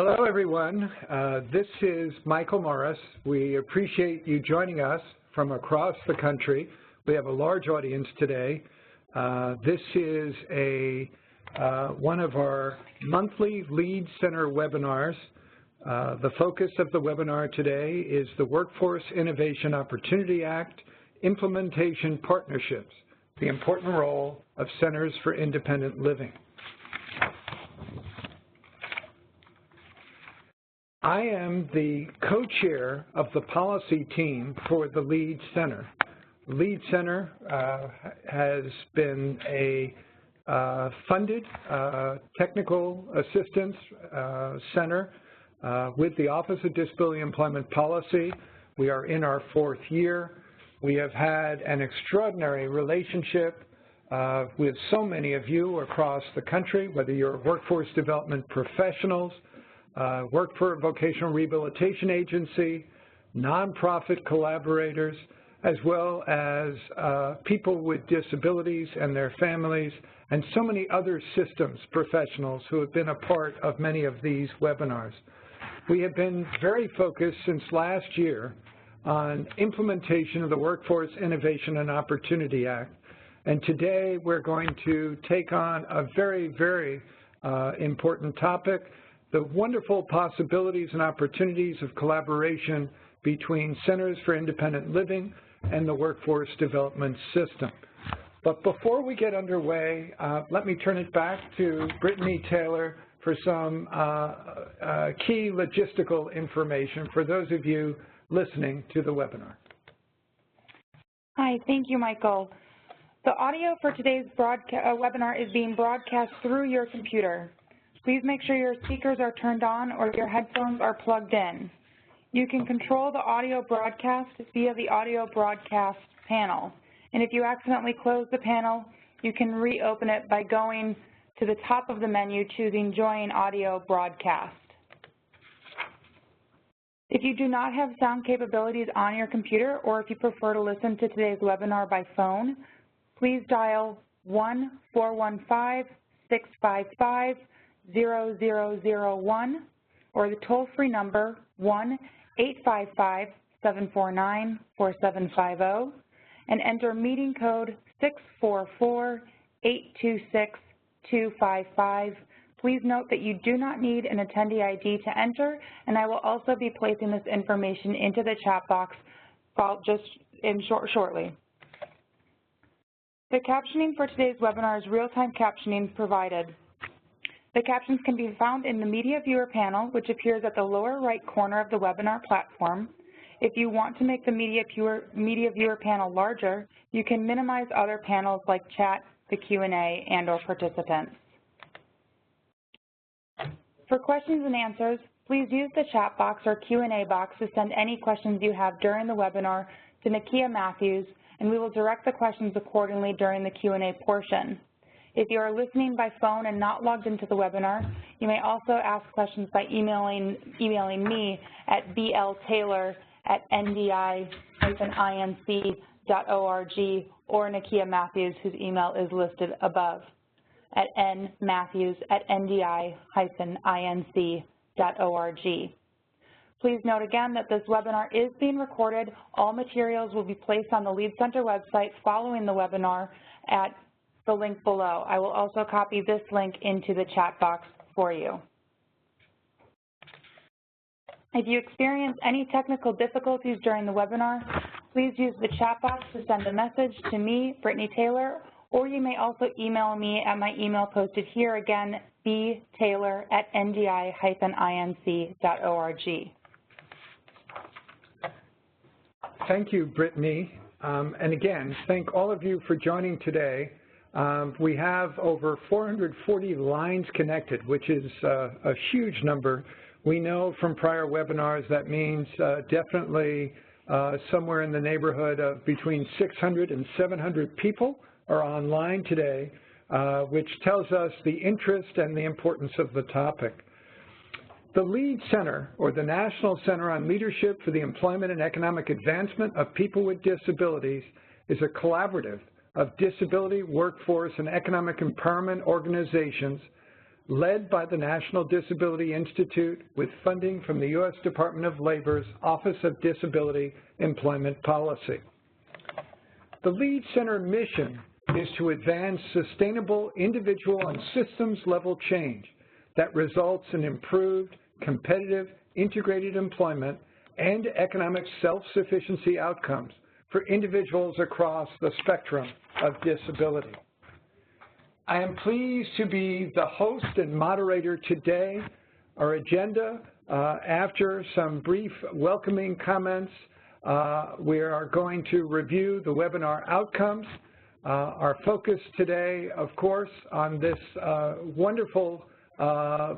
Hello, everyone. This is Michael Morris. We appreciate you joining us from across the country. We have a large audience today. This is one of our monthly Lead Center webinars. The focus of the webinar today is the Workforce Innovation Opportunity Act Implementation Partnerships, the important role of Centers for Independent Living. I am the co-chair of the policy team for the Lead Center. Lead Center has been a funded technical assistance center with the Office of Disability Employment Policy. We are in our 4th year. We have had an extraordinary relationship with so many of you across the country, whether you're workforce development professionals, work for a vocational rehabilitation agency, nonprofit collaborators, as well as people with disabilities and their families, and so many other systems professionals who have been a part of many of these webinars. We have been very focused since last year on implementation of the Workforce Innovation and Opportunity Act, and today we're going to take on a very, very important topic, the wonderful possibilities and opportunities of collaboration between Centers for Independent Living and the workforce development system. But before we get underway, let me turn it back to Brittany Taylor for some key logistical information for those of you listening to the webinar. Hi, thank you, Michael. The audio for today's webinar is being broadcast through your computer. Please make sure your speakers are turned on or your headphones are plugged in. You can control the audio broadcast via the audio broadcast panel. And if you accidentally close the panel, you can reopen it by going to the top of the menu, choosing Join Audio Broadcast. If you do not have sound capabilities on your computer, or if you prefer to listen to today's webinar by phone, please dial 1-415-655-0001 or the toll-free number 1-855-749-4750 and enter meeting code 644-826-255. Please note that you do not need an attendee ID to enter, and I will also be placing this information into the chat box shortly. The captioning for today's webinar is real-time captioning provided. The captions can be found in the Media Viewer panel, which appears at the lower right corner of the webinar platform. If you want to make the Media Viewer panel larger, you can minimize other panels like chat, the Q&A, and/or participants. For questions and answers, please use the chat box or Q&A box to send any questions you have during the webinar to Nakia Matthews, and we will direct the questions accordingly during the Q&A portion. If you are listening by phone and not logged into the webinar, you may also ask questions by emailing me at bltaylor@ndi-inc.org or Nakia Matthews, whose email is listed above, at nmatthews@ndi-inc.org. Please note again that this webinar is being recorded. All materials will be placed on the Lead Center website following the webinar at the link below. I will also copy this link into the chat box for you. If you experience any technical difficulties during the webinar, please use the chat box to send a message to me, Brittany Taylor, or you may also email me at my email posted here again, btaylor@ndi-inc.org. Thank you, Brittany. And again, thank all of you for joining today. We have over 440 lines connected, which is a huge number. We know from prior webinars that means definitely somewhere in the neighborhood of between 600 and 700 people are online today, which tells us the interest and the importance of the topic. The LEAD Center, or the National Center on Leadership for the Employment and Economic Advancement of People with Disabilities, is a collaborative of disability, workforce, and economic empowerment organizations led by the National Disability Institute with funding from the U.S. Department of Labor's Office of Disability Employment Policy. The LEAD Center mission is to advance sustainable individual and systems-level change that results in improved, competitive, integrated employment and economic self-sufficiency outcomes for individuals across the spectrum of disability. I am pleased to be the host and moderator today. Our agenda, after some brief welcoming comments, we are going to review the webinar outcomes. Our focus today, of course, on this wonderful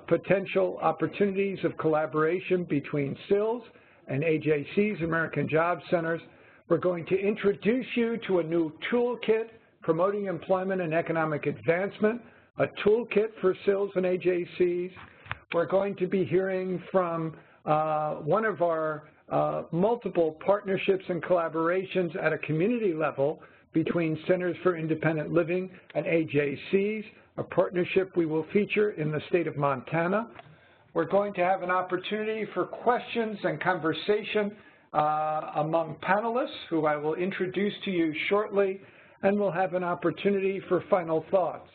potential opportunities of collaboration between CILs and AJCs, American Job Centers. We're going to introduce you to a new toolkit, Promoting Employment and Economic Advancement, a toolkit for CILs and AJCs. We're going to be hearing from one of our multiple partnerships and collaborations at a community level between Centers for Independent Living and AJCs, a partnership we will feature in the state of Montana. We're going to have an opportunity for questions and conversation among panelists, who I will introduce to you shortly, and we'll have an opportunity for final thoughts.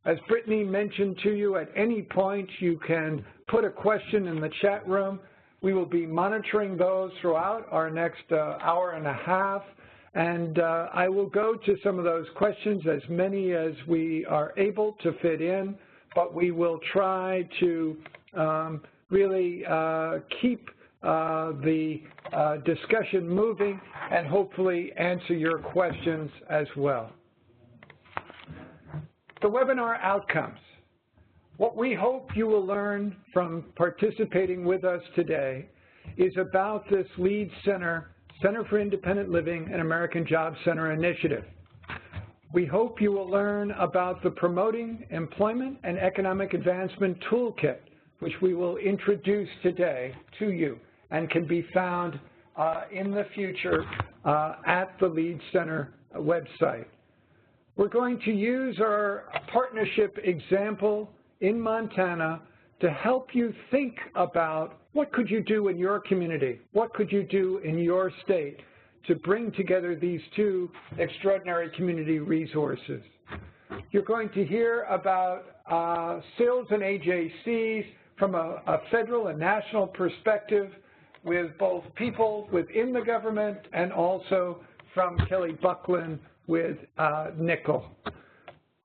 As Brittany mentioned to you, at any point you can put a question in the chat room. We will be monitoring those throughout our next hour and a half, and I will go to some of those questions, as many as we are able to fit in, but we will try to really keep the discussion moving and hopefully answer your questions as well. The webinar outcomes. What we hope you will learn from participating with us today is about this LEAD Center, Center for Independent Living and American Job Center initiative. We hope you will learn about the Promoting Employment and Economic Advancement Toolkit, which we will introduce today to you and can be found in the future at the LEAD Center website. We're going to use our partnership example in Montana to help you think about what could you do in your community, what could you do in your state to bring together these two extraordinary community resources. You're going to hear about CILs and AJCs from a federal and national perspective, with both people within the government and also from Kelly Buckland with Nickel.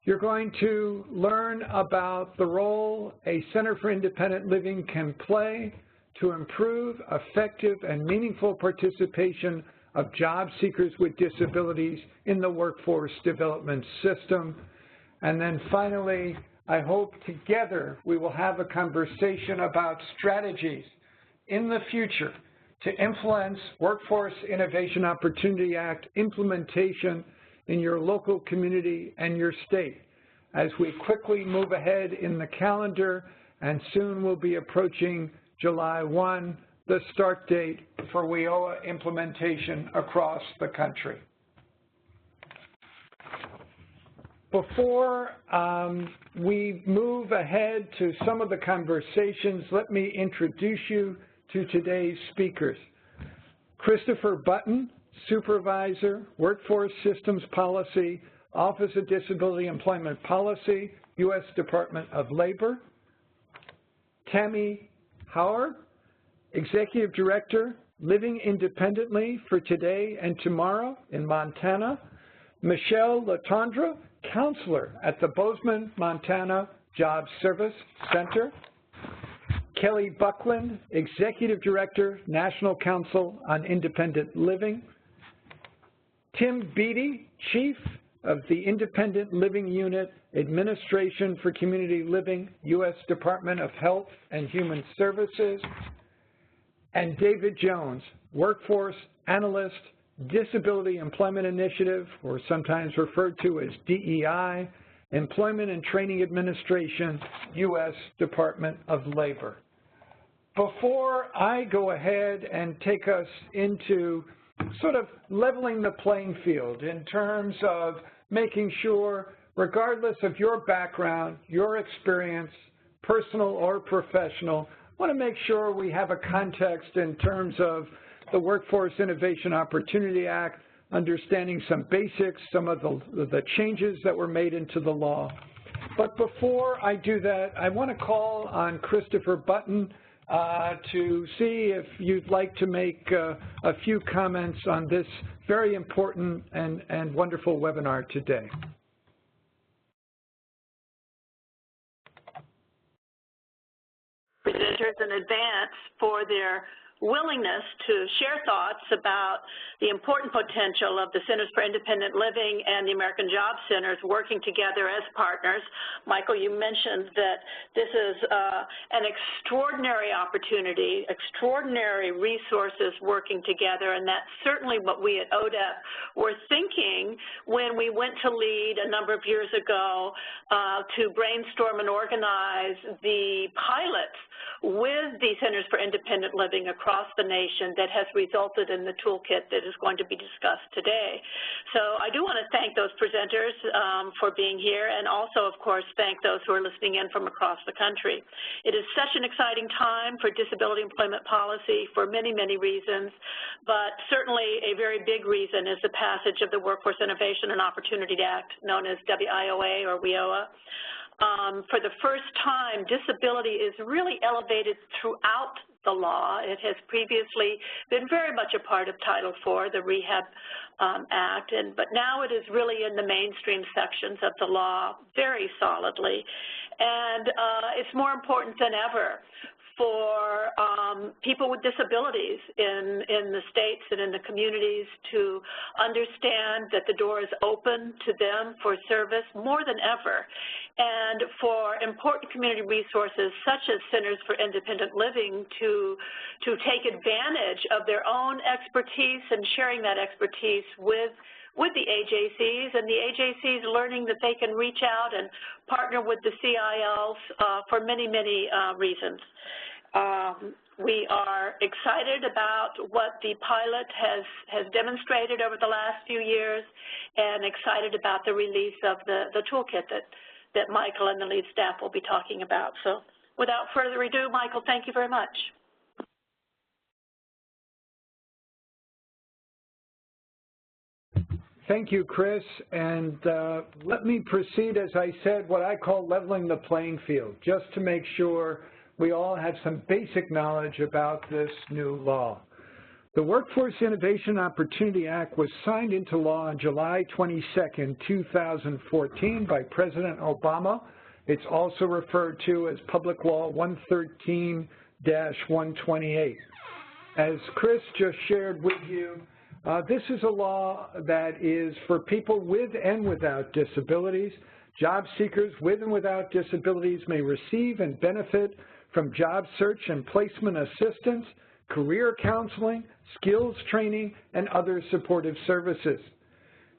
You're going to learn about the role a Center for Independent Living can play to improve effective and meaningful participation of job seekers with disabilities in the workforce development system. And then finally, I hope together we will have a conversation about strategies in the future to influence Workforce Innovation Opportunity Act implementation in your local community and your state, as we quickly move ahead in the calendar, and soon we'll be approaching July 1, the start date for WIOA implementation across the country. Before we move ahead to some of the conversations, let me introduce you to today's speakers. Christopher Button, Supervisor, Workforce Systems Policy, Office of Disability Employment Policy, U.S. Department of Labor. Tammy Hauer, Executive Director, Living Independently for Today and Tomorrow in Montana. Michelle Latondra, Counselor at the Bozeman, Montana Job Service Center. Kelly Buckland, Executive Director, National Council on Independent Living. Tim Beatty, Chief of the Independent Living Unit, Administration for Community Living, U.S. Department of Health and Human Services. And David Jones, Workforce Analyst, Disability Employment Initiative, or sometimes referred to as DEI, Employment and Training Administration, U.S. Department of Labor. Before I go ahead and take us into sort of leveling the playing field in terms of making sure, regardless of your background, your experience, personal or professional. I want to make sure we have a context in terms of the Workforce Innovation Opportunity Act, understanding some basics, some of the changes that were made into the law. But before I do that, I want to call on Christopher Button to see if you'd like to make a few comments on this very important and wonderful webinar today. Presenters in advance for their willingness to share thoughts about the important potential of the Centers for Independent Living and the American Job Centers working together as partners. Michael, you mentioned that this is an extraordinary opportunity, extraordinary resources working together, and that's certainly what we at ODEP were thinking when we went to LEAD a number of years ago to brainstorm and organize the pilots with the Centers for Independent Living across the nation that has resulted in the toolkit that is going to be discussed today. So I do want to thank those presenters for being here, and also, of course, thank those who are listening in from across the country. It is such an exciting time for disability employment policy for many, many reasons, but certainly a very big reason is the passage of the Workforce Innovation and Opportunity Act, known as WIOA or WIOA. For the first time, disability is really elevated throughout the law. It has previously been very much a part of Title IV, the Rehab Act, but now it is really in the mainstream sections of the law very solidly. And it's more important than ever for people with disabilities in the states and in the communities to understand that the door is open to them for service more than ever. And for important community resources such as Centers for Independent Living to take advantage of their own expertise and sharing that expertise with the AJCs, and the AJCs learning that they can reach out and partner with the CILs for many, many reasons. We are excited about what the pilot has demonstrated over the last few years, and excited about the release of the toolkit that Michael and the LEAD staff will be talking about. So without further ado, Michael, thank you very much. Thank you, Chris. And let me proceed, as I said, what I call leveling the playing field, just to make sure we all have some basic knowledge about this new law. The Workforce Innovation Opportunity Act was signed into law on July 22nd, 2014 by President Obama. It's also referred to as Public Law 113-128. As Chris just shared with you, this is a law that is for people with and without disabilities. Job seekers with and without disabilities may receive and benefit from job search and placement assistance, career counseling, skills training, and other supportive services.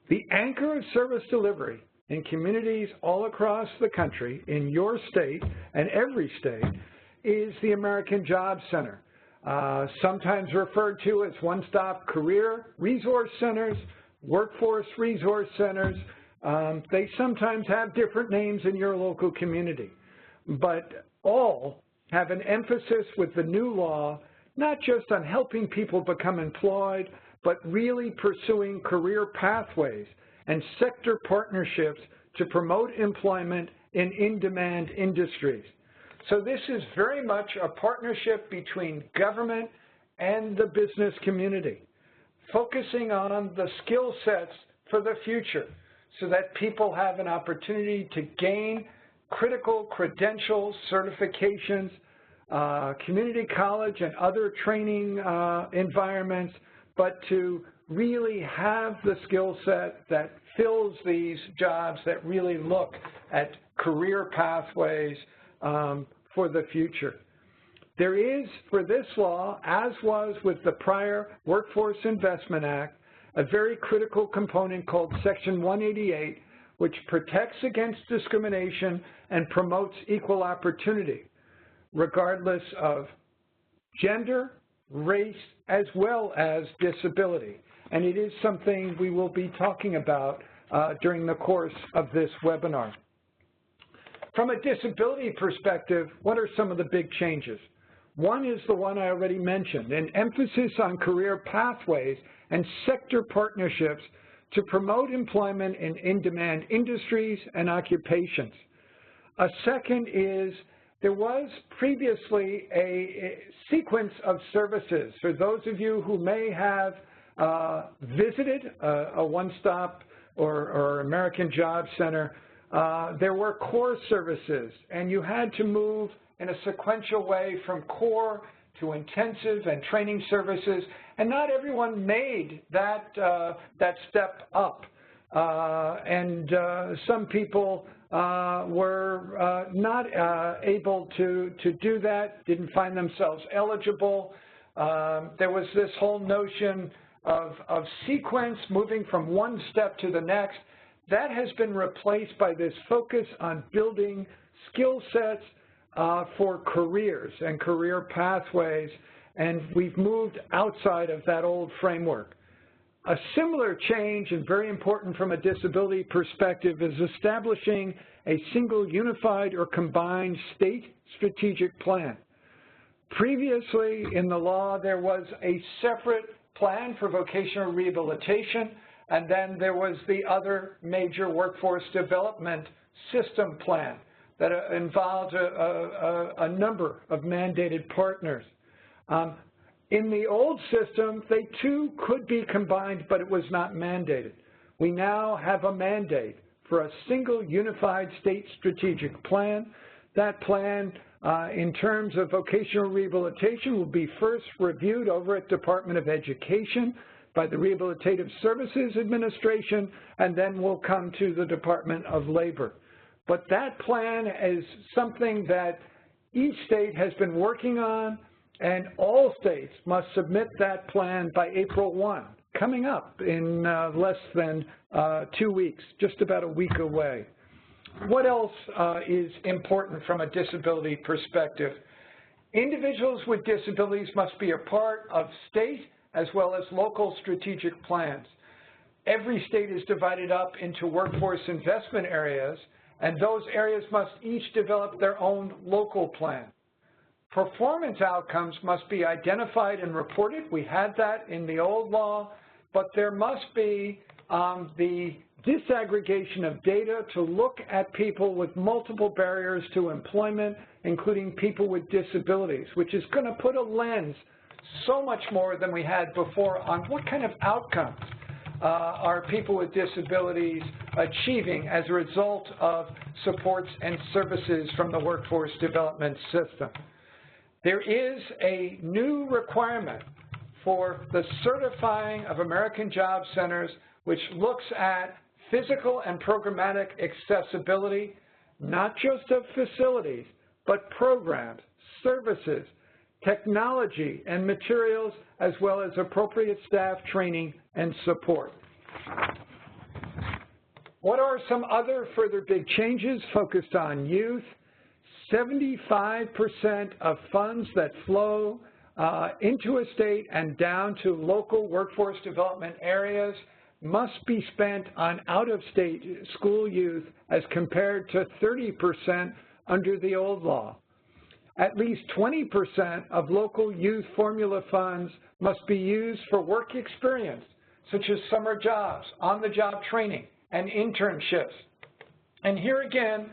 The anchor of service delivery in communities all across the country, in your state and every state, is the American Job Center, sometimes referred to as one-stop career resource centers, workforce resource centers. They sometimes have different names in your local community, but all have an emphasis with the new law, not just on helping people become employed, but really pursuing career pathways and sector partnerships to promote employment in in-demand industries. So this is very much a partnership between government and the business community, focusing on the skill sets for the future so that people have an opportunity to gain critical credentials, certifications, community college and other training environments, but to really have the skill set that fills these jobs, that really look at career pathways for the future. There is, for this law, as was with the prior Workforce Investment Act, a very critical component called Section 188, which protects against discrimination and promotes equal opportunity, regardless of gender, race, as well as disability. And it is something we will be talking about during the course of this webinar. From a disability perspective, what are some of the big changes? One is the one I already mentioned, an emphasis on career pathways and sector partnerships to promote employment in in-demand industries and occupations. A second is there was previously a sequence of services. For those of you who may have visited a one-stop or American Job Center, there were core services, and you had to move in a sequential way from core to intensive and training services, and not everyone made that step up. Some people were not able to do that, didn't find themselves eligible. There was this whole notion of sequence, moving from one step to the next. That has been replaced by this focus on building skill sets for careers and career pathways, and we've moved outside of that old framework. A similar change, and very important from a disability perspective, is establishing a single unified or combined state strategic plan. Previously in the law, there was a separate plan for vocational rehabilitation, and then there was the other major workforce development system plan that involved a number of mandated partners. In the old system, they too could be combined, but it was not mandated. We now have a mandate for a single unified state strategic plan. That plan, in terms of vocational rehabilitation, will be first reviewed over at Department of Education by the Rehabilitative Services Administration, and then will come to the Department of Labor. But that plan is something that each state has been working on, and all states must submit that plan by April 1, coming up in less than 2 weeks, just about a week away. What else is important from a disability perspective? Individuals with disabilities must be a part of state as well as local strategic plans. Every state is divided up into workforce investment areas, and those areas must each develop their own local plan. Performance outcomes must be identified and reported. We had that in the old law, but there must be the disaggregation of data to look at people with multiple barriers to employment, including people with disabilities, which is going to put a lens so much more than we had before on what kind of outcomes are people with disabilities achieving as a result of supports and services from the workforce development system. There is a new requirement for the certifying of American Job Centers, which looks at physical and programmatic accessibility, not just of facilities, but programs, services, technology, and materials, as well as appropriate staff training and support. What are some other further big changes focused on youth? 75% of funds that flow into a state and down to local workforce development areas must be spent on out-of-state school youth as compared to 30% under the old law. At least 20% of local youth formula funds must be used for work experience, such as summer jobs, on-the-job training, and internships. And here again,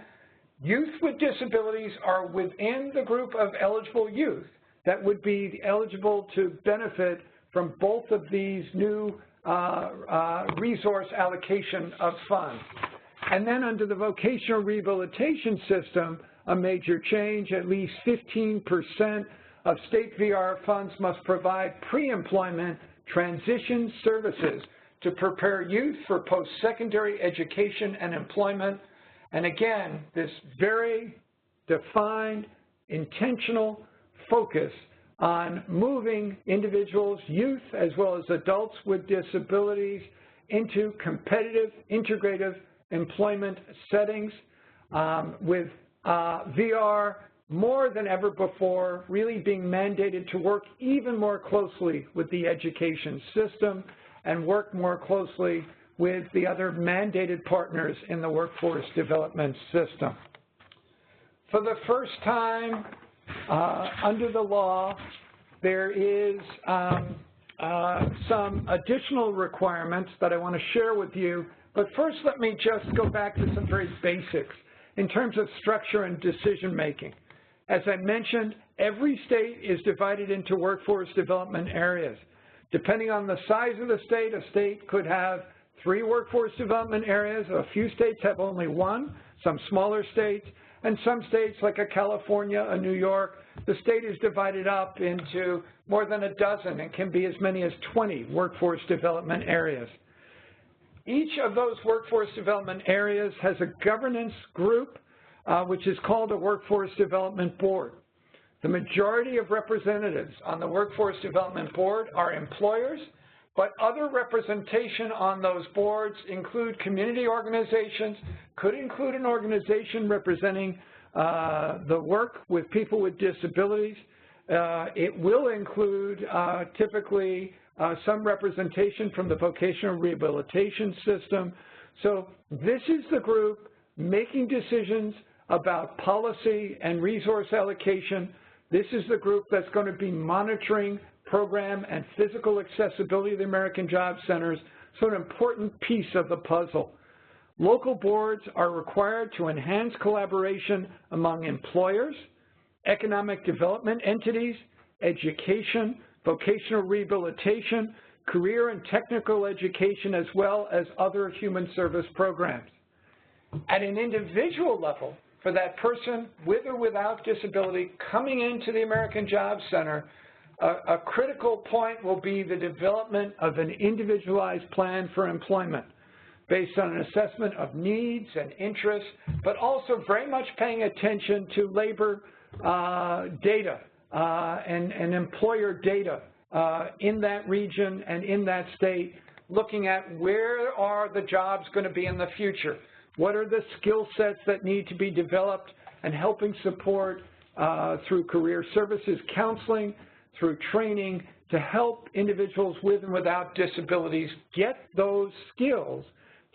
youth with disabilities are within the group of eligible youth that would be eligible to benefit from both of these new resource allocation of funds. And then under the vocational rehabilitation system, a major change, at least 15% of state VR funds must provide pre-employment transition services to prepare youth for post-secondary education and employment. And again, this very defined, intentional focus on moving individuals, youth, as well as adults with disabilities into competitive, integrative employment settings with VR more than ever before really being mandated to work even more closely with the education system and work more closely with the other mandated partners in the workforce development system. For the first time under the law, there is some additional requirements that I want to share with you. But first, let me just go back to some very basics in terms of structure and decision making. As I mentioned, every state is divided into workforce development areas. Depending on the size of the state, a state could have 3 workforce development areas. A few states have only 1, some smaller states, and some states like a California, a New York, the state is divided up into more than a dozen and can be as many as 20 workforce development areas. Each of those workforce development areas has a governance group, which is called a Workforce Development Board. The majority of representatives on the Workforce Development Board are employers, but other representation on those boards include community organizations, could include an organization representing the work with people with disabilities. It will include typically some representation from the vocational rehabilitation system. So this is the group making decisions about policy and resource allocation. This is the group that's going to be monitoring program and physical accessibility of the American Job Centers, so an important piece of the puzzle. Local boards are required to enhance collaboration among employers, economic development entities, education, vocational rehabilitation, career and technical education, as well as other human service programs. At an individual level, for that person with or without disability coming into the American Job Center, a critical point will be the development of an individualized plan for employment based on an assessment of needs and interests, but also very much paying attention to labor data and employer data in that region and in that state, looking at where are the jobs going to be in the future, what are the skill sets that need to be developed, and helping support through career services counseling, through training, to help individuals with and without disabilities get those skills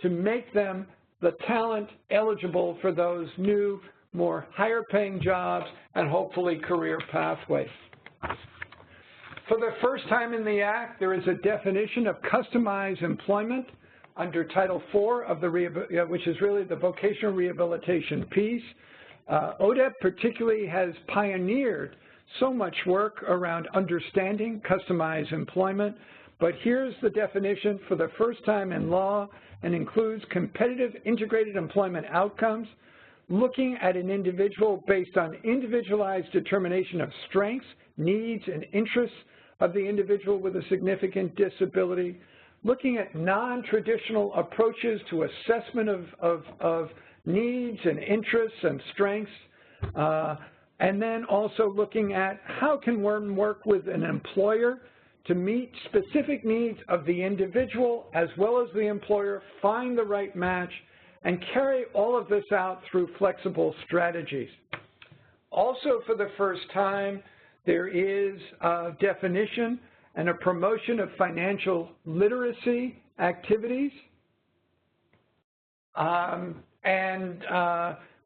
to make them the talent eligible for those new, more higher paying jobs and hopefully career pathways. For the first time in the Act, there is a definition of customized employment under Title IV of the, which is really the vocational rehabilitation piece. ODEP particularly has pioneered so much work around understanding customized employment, but here's the definition for the first time in law and includes competitive integrated employment outcomes, looking at an individual based on individualized determination of strengths, needs, and interests of the individual with a significant disability, looking at non-traditional approaches to assessment of needs and interests and strengths, and then also looking at how can one work with an employer to meet specific needs of the individual as well as the employer, find the right match, and carry all of this out through flexible strategies. Also, for the first time, there is a definition and a promotion of financial literacy activities.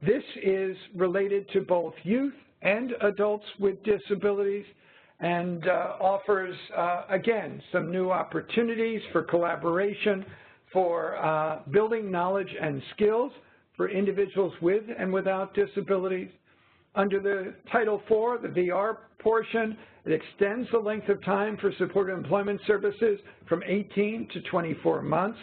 This is related to both youth and adults with disabilities and offers, again, some new opportunities for collaboration, for building knowledge and skills for individuals with and without disabilities. Under the Title IV, the VR portion, it extends the length of time for supported employment services from 18 to 24 months.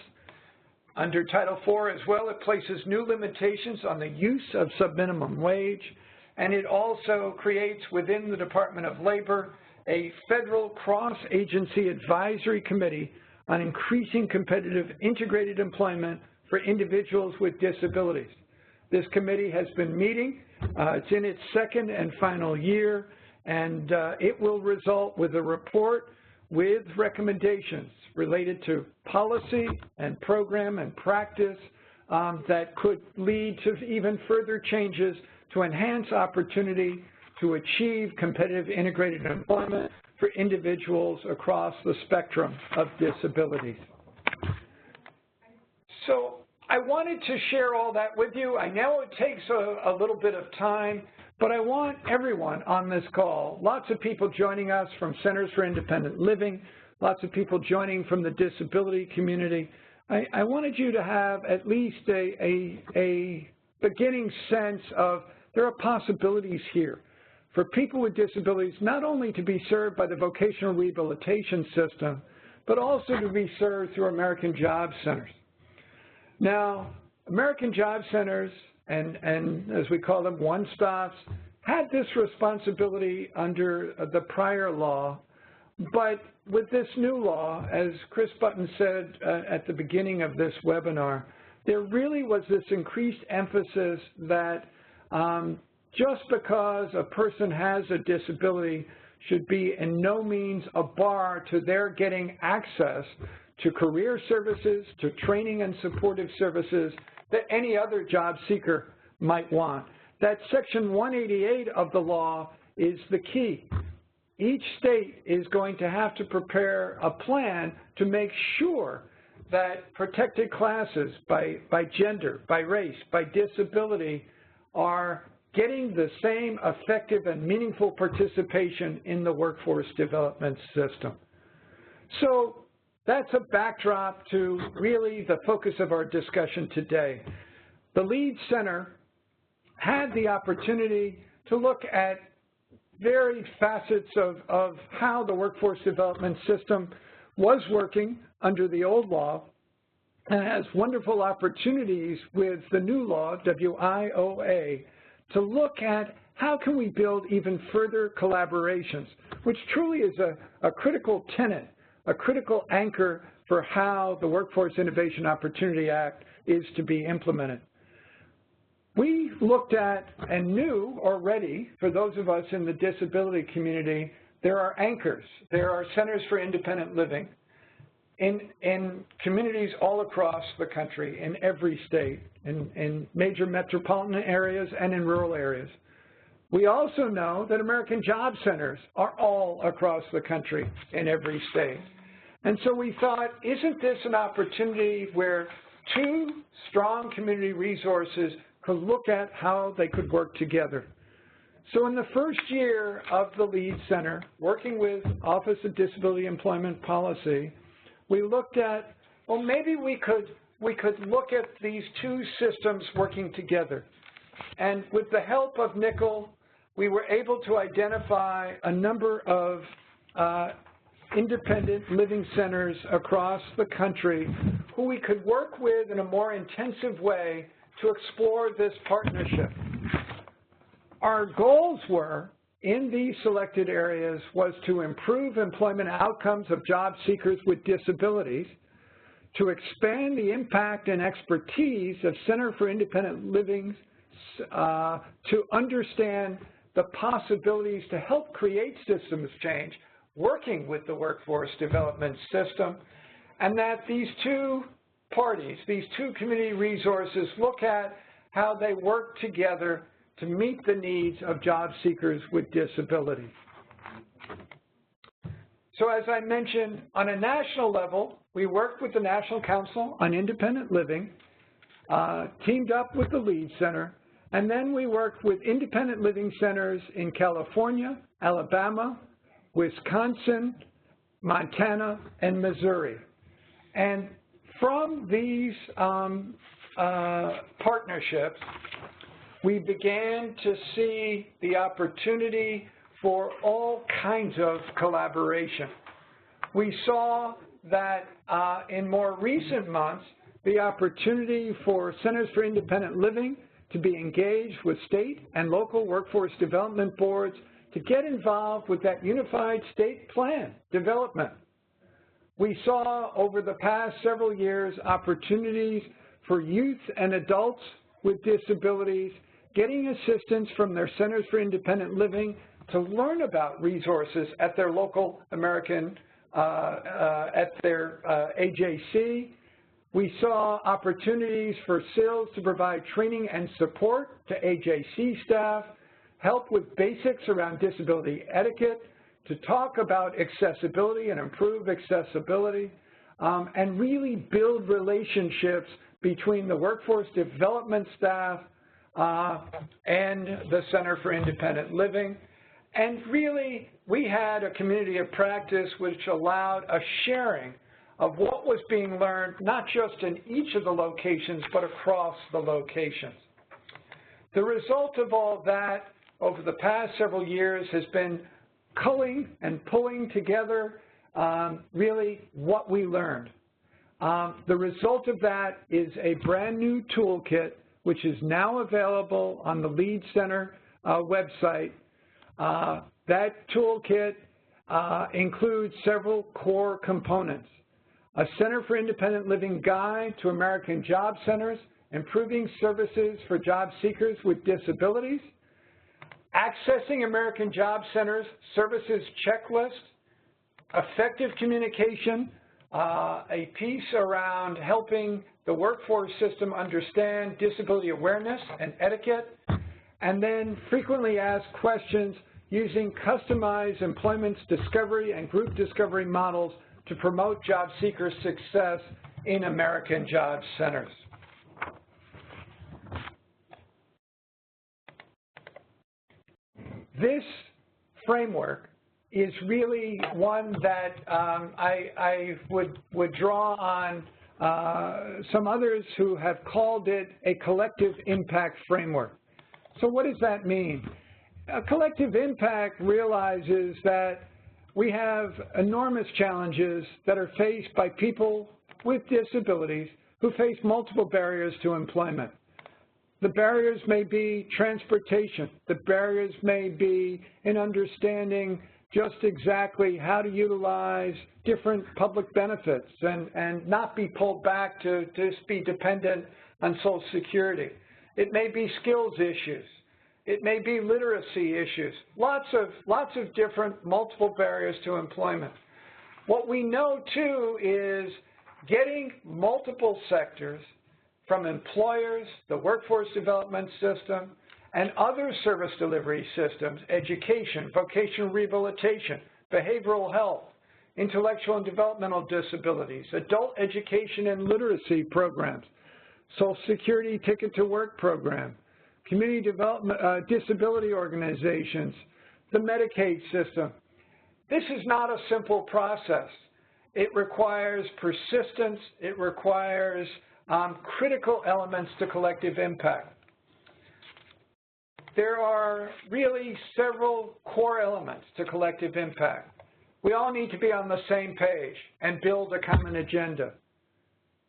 Under Title IV as well, it places new limitations on the use of subminimum wage, and it also creates within the Department of Labor a federal cross-agency advisory committee on increasing competitive integrated employment for individuals with disabilities. This committee has been meeting. It's in its second and final year, and it will result with a report with recommendations related to policy and program and practice that could lead to even further changes to enhance opportunity to achieve competitive integrated employment for individuals across the spectrum of disabilities. So I wanted to share all that with you. I know it takes a little bit of time, but I want everyone on this call, lots of people joining us from Centers for Independent Living, lots of people joining from the disability community. I wanted you to have at least a beginning sense of there are possibilities here for people with disabilities not only to be served by the vocational rehabilitation system, but also to be served through American Job Centers. Now, American Job Centers, and as we call them, one-stops, had this responsibility under the prior law, but with this new law, as Chris Button said at the beginning of this webinar, there really was this increased emphasis that just because a person has a disability should be in no means a bar to their getting access to career services, to training and supportive services that any other job seeker might want. That Section 188 of the law is the key. Each state is going to have to prepare a plan to make sure that protected classes by gender, by race, by disability are getting the same effective and meaningful participation in the workforce development system. So that's a backdrop to really the focus of our discussion today. The LEAD Center had the opportunity to look at varied facets of how the workforce development system was working under the old law, and has wonderful opportunities with the new law, WIOA, to look at how can we build even further collaborations, which truly is a critical tenet, a critical anchor for how the Workforce Innovation Opportunity Act is to be implemented. We looked at and knew already, for those of us in the disability community, there are anchors. There are centers for independent living in communities all across the country, in every state, in major metropolitan areas and in rural areas. We also know that American Job Centers are all across the country in every state. And so we thought, isn't this an opportunity where two strong community resources could look at how they could work together? So in the first year of the LEAD Center, working with Office of Disability Employment Policy, we looked at, well, maybe we could look at these two systems working together. And with the help of Nickel, we were able to identify a number of independent living centers across the country who we could work with in a more intensive way to explore this partnership. Our goals were, in these selected areas, was to improve employment outcomes of job seekers with disabilities, to expand the impact and expertise of Center for Independent Living, to understand the possibilities to help create systems change, working with the workforce development system, and that these two parties, these two community resources, look at how they work together to meet the needs of job seekers with disabilities. So as I mentioned, on a national level, we worked with the National Council on Independent Living, teamed up with the LEAD Center, and then we worked with independent living centers in California, Alabama, Wisconsin, Montana, and Missouri. And from these partnerships, we began to see the opportunity for all kinds of collaboration. We saw that in more recent months, the opportunity for Centers for Independent Living to be engaged with state and local workforce development boards to get involved with that unified state plan development. We saw over the past several years opportunities for youth and adults with disabilities getting assistance from their Centers for Independent Living to learn about resources at their local American, at their AJC. We saw opportunities for CILs to provide training and support to AJC staff, help with basics around disability etiquette, to talk about accessibility and improve accessibility, and really build relationships between the workforce development staff and the Center for Independent Living. And really, we had a community of practice which allowed a sharing of what was being learned, not just in each of the locations, but across the locations. The result of all that over the past several years has been culling and pulling together really what we learned. The result of that is a brand new toolkit, which is now available on the Lead Center website. That toolkit includes several core components: a Center for Independent Living guide to American job centers, improving services for job seekers with disabilities, accessing American job centers services checklist, effective communication, a piece around helping the workforce system understand disability awareness and etiquette, and then frequently asked questions using customized employment discovery and group discovery models to promote job seeker success in American job centers. This framework is really one that I would draw on some others who have called it a collective impact framework. So what does that mean? A collective impact realizes that we have enormous challenges that are faced by people with disabilities who face multiple barriers to employment. The barriers may be transportation. The barriers may be in understanding just exactly how to utilize different public benefits and not be pulled back to just be dependent on Social Security. It may be skills issues. It may be literacy issues. Lots of different multiple barriers to employment. What we know, too, is getting multiple sectors from employers, the workforce development system, and other service delivery systems, education, vocational rehabilitation, behavioral health, intellectual and developmental disabilities, adult education and literacy programs, Social Security Ticket to Work program, community development, disability organizations, the Medicaid system. This is not a simple process. It requires persistence. It requires critical elements to collective impact. There are really several core elements to collective impact. We all need to be on the same page and build a common agenda.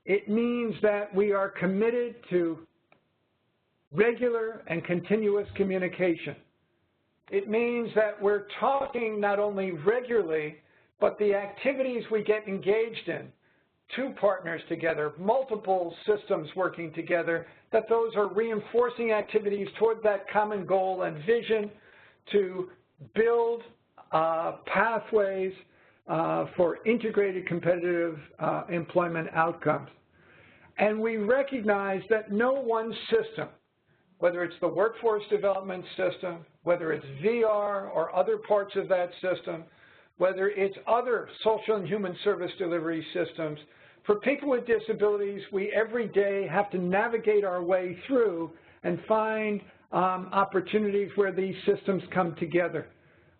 It means that we are committed to regular and continuous communication. It means that we're talking not only regularly, but the activities we get engaged in, two partners together, multiple systems working together, that those are reinforcing activities toward that common goal and vision to build pathways for integrated competitive employment outcomes. And we recognize that no one system, whether it's the workforce development system, whether it's VR or other parts of that system, whether it's other social and human service delivery systems, for people with disabilities, we every day have to navigate our way through and find opportunities where these systems come together.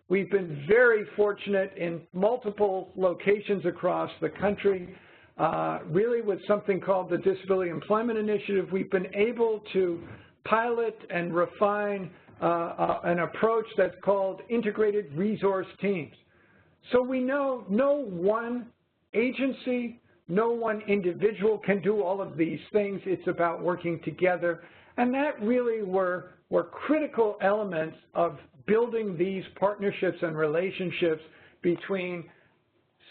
We've been very fortunate in multiple locations across the country, really with something called the Disability Employment Initiative. We've been able to pilot and refine an approach that's called integrated resource teams. So we know no one agency, no one individual can do all of these things. It's about working together. And that really were critical elements of building these partnerships and relationships between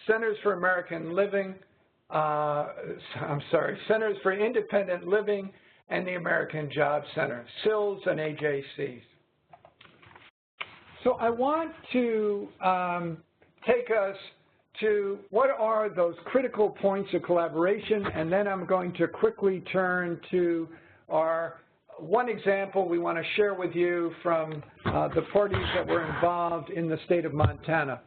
Centers for American Living, Centers for Independent Living and the American Job Center, CILs and AJCs. So I want to take us to what are those critical points of collaboration, and then I'm going to quickly turn to our one example we want to share with you from the parties that were involved in the state of Montana.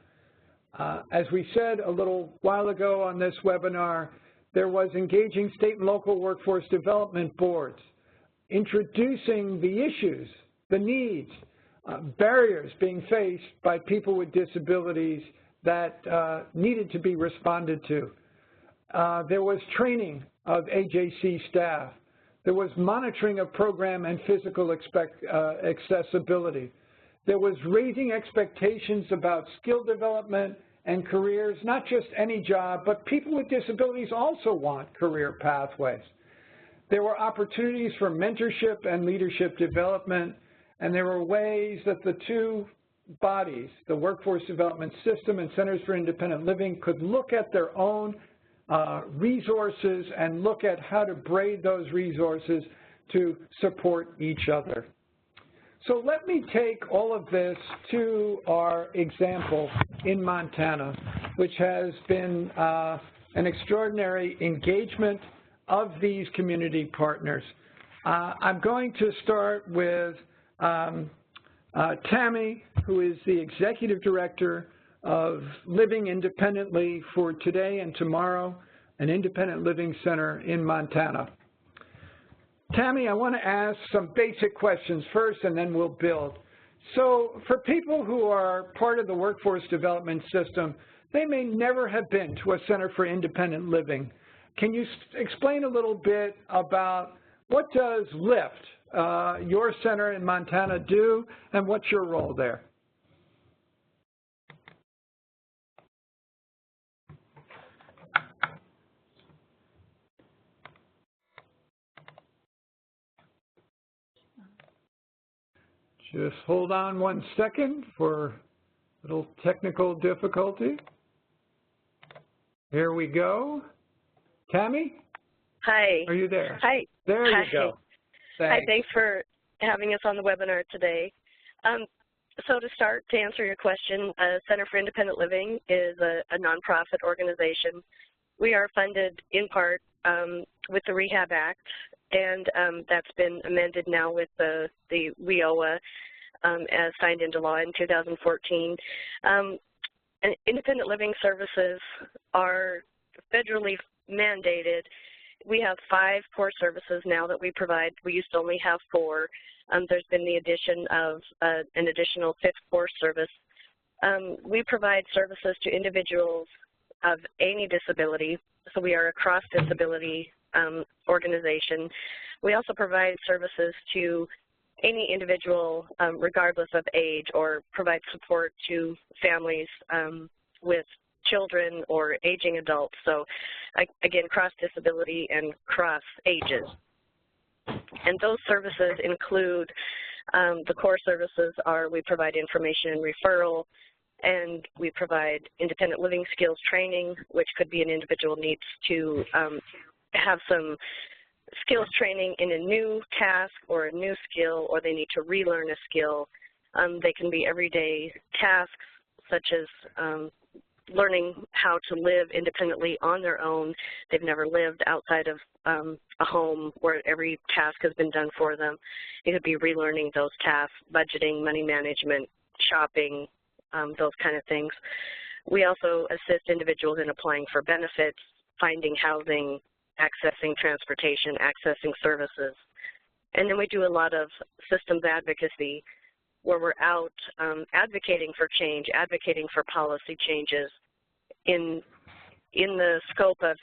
As we said a little while ago on this webinar, There was engaging state and local workforce development boards, introducing the issues, the needs, barriers being faced by people with disabilities that needed to be responded to. There was training of AJC staff. There was monitoring of program and physical accessibility. There was raising expectations about skill development and careers, not just any job, but people with disabilities also want career pathways. There were opportunities for mentorship and leadership development, and there were ways that the two bodies, the Workforce Development System and Centers for Independent Living, could look at their own resources and look at how to braid those resources to support each other. So let me take all of this to our example in Montana, which has been an extraordinary engagement of these community partners. I'm going to start with Tammy, who is the Executive Director of Living Independently for Today and Tomorrow, an independent living center in Montana. Tammy, I want to ask some basic questions first, and then we'll build. So for people who are part of the workforce development system, they may never have been to a Center for Independent Living. Can you explain a little bit about what does LIFT, your center in Montana, do, and what's your role there? Just hold on 1 second for a little technical difficulty. Here we go. Tammy? Hi. Are you there? Hi. There you go. Thanks. Hi, thanks for having us on the webinar today. So to start, to answer your question, Center for Independent Living is a nonprofit organization. We are funded in part with the Rehab Act, and that's been amended now with the WIOA as signed into law in 2014. And independent living services are federally mandated. We have 5 core services now that we provide. We used to only have 4. There's been the addition of an additional 5th core service. We provide services to individuals of any disability, so we are a cross-disability organization. We also provide services to any individual regardless of age, or provide support to families with children or aging adults. So again, cross-disability and cross-ages. And those services include, the core services are, we provide information and referral, and we provide independent living skills training, which could be an individual needs to have some skills training in a new task or a new skill, or they need to relearn a skill. They can be everyday tasks, such as learning how to live independently on their own. They've never lived outside of a home where every task has been done for them. It could be relearning those tasks, budgeting, money management, shopping, those kind of things. We also assist individuals in applying for benefits, finding housing, accessing transportation, accessing services. And then we do a lot of systems advocacy, where we're out advocating for change, advocating for policy changes in the scope of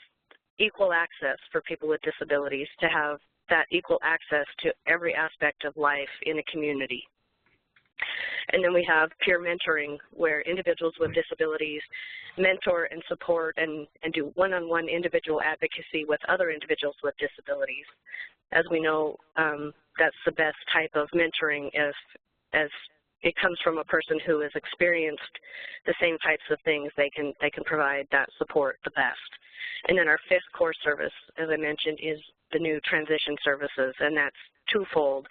equal access for people with disabilities, to have that equal access to every aspect of life in a community. And then we have peer mentoring, where individuals with disabilities mentor and support and do one-on-one individual advocacy with other individuals with disabilities. As we know, that's the best type of mentoring as it comes from a person who has experienced the same types of things. They can provide that support the best. And then our 5th core service, as I mentioned, is the new transition services, and that's twofold.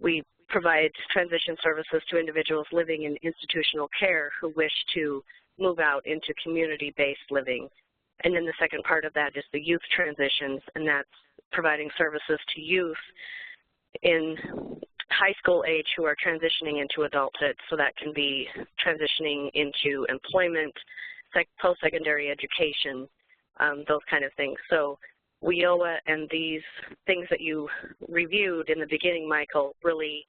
We provide transition services to individuals living in institutional care who wish to move out into community-based living. And then the second part of that is the youth transitions, and that's providing services to youth in high school age who are transitioning into adulthood. So that can be transitioning into employment, post-secondary education, those kind of things. So WIOA and these things that you reviewed in the beginning, Michael, really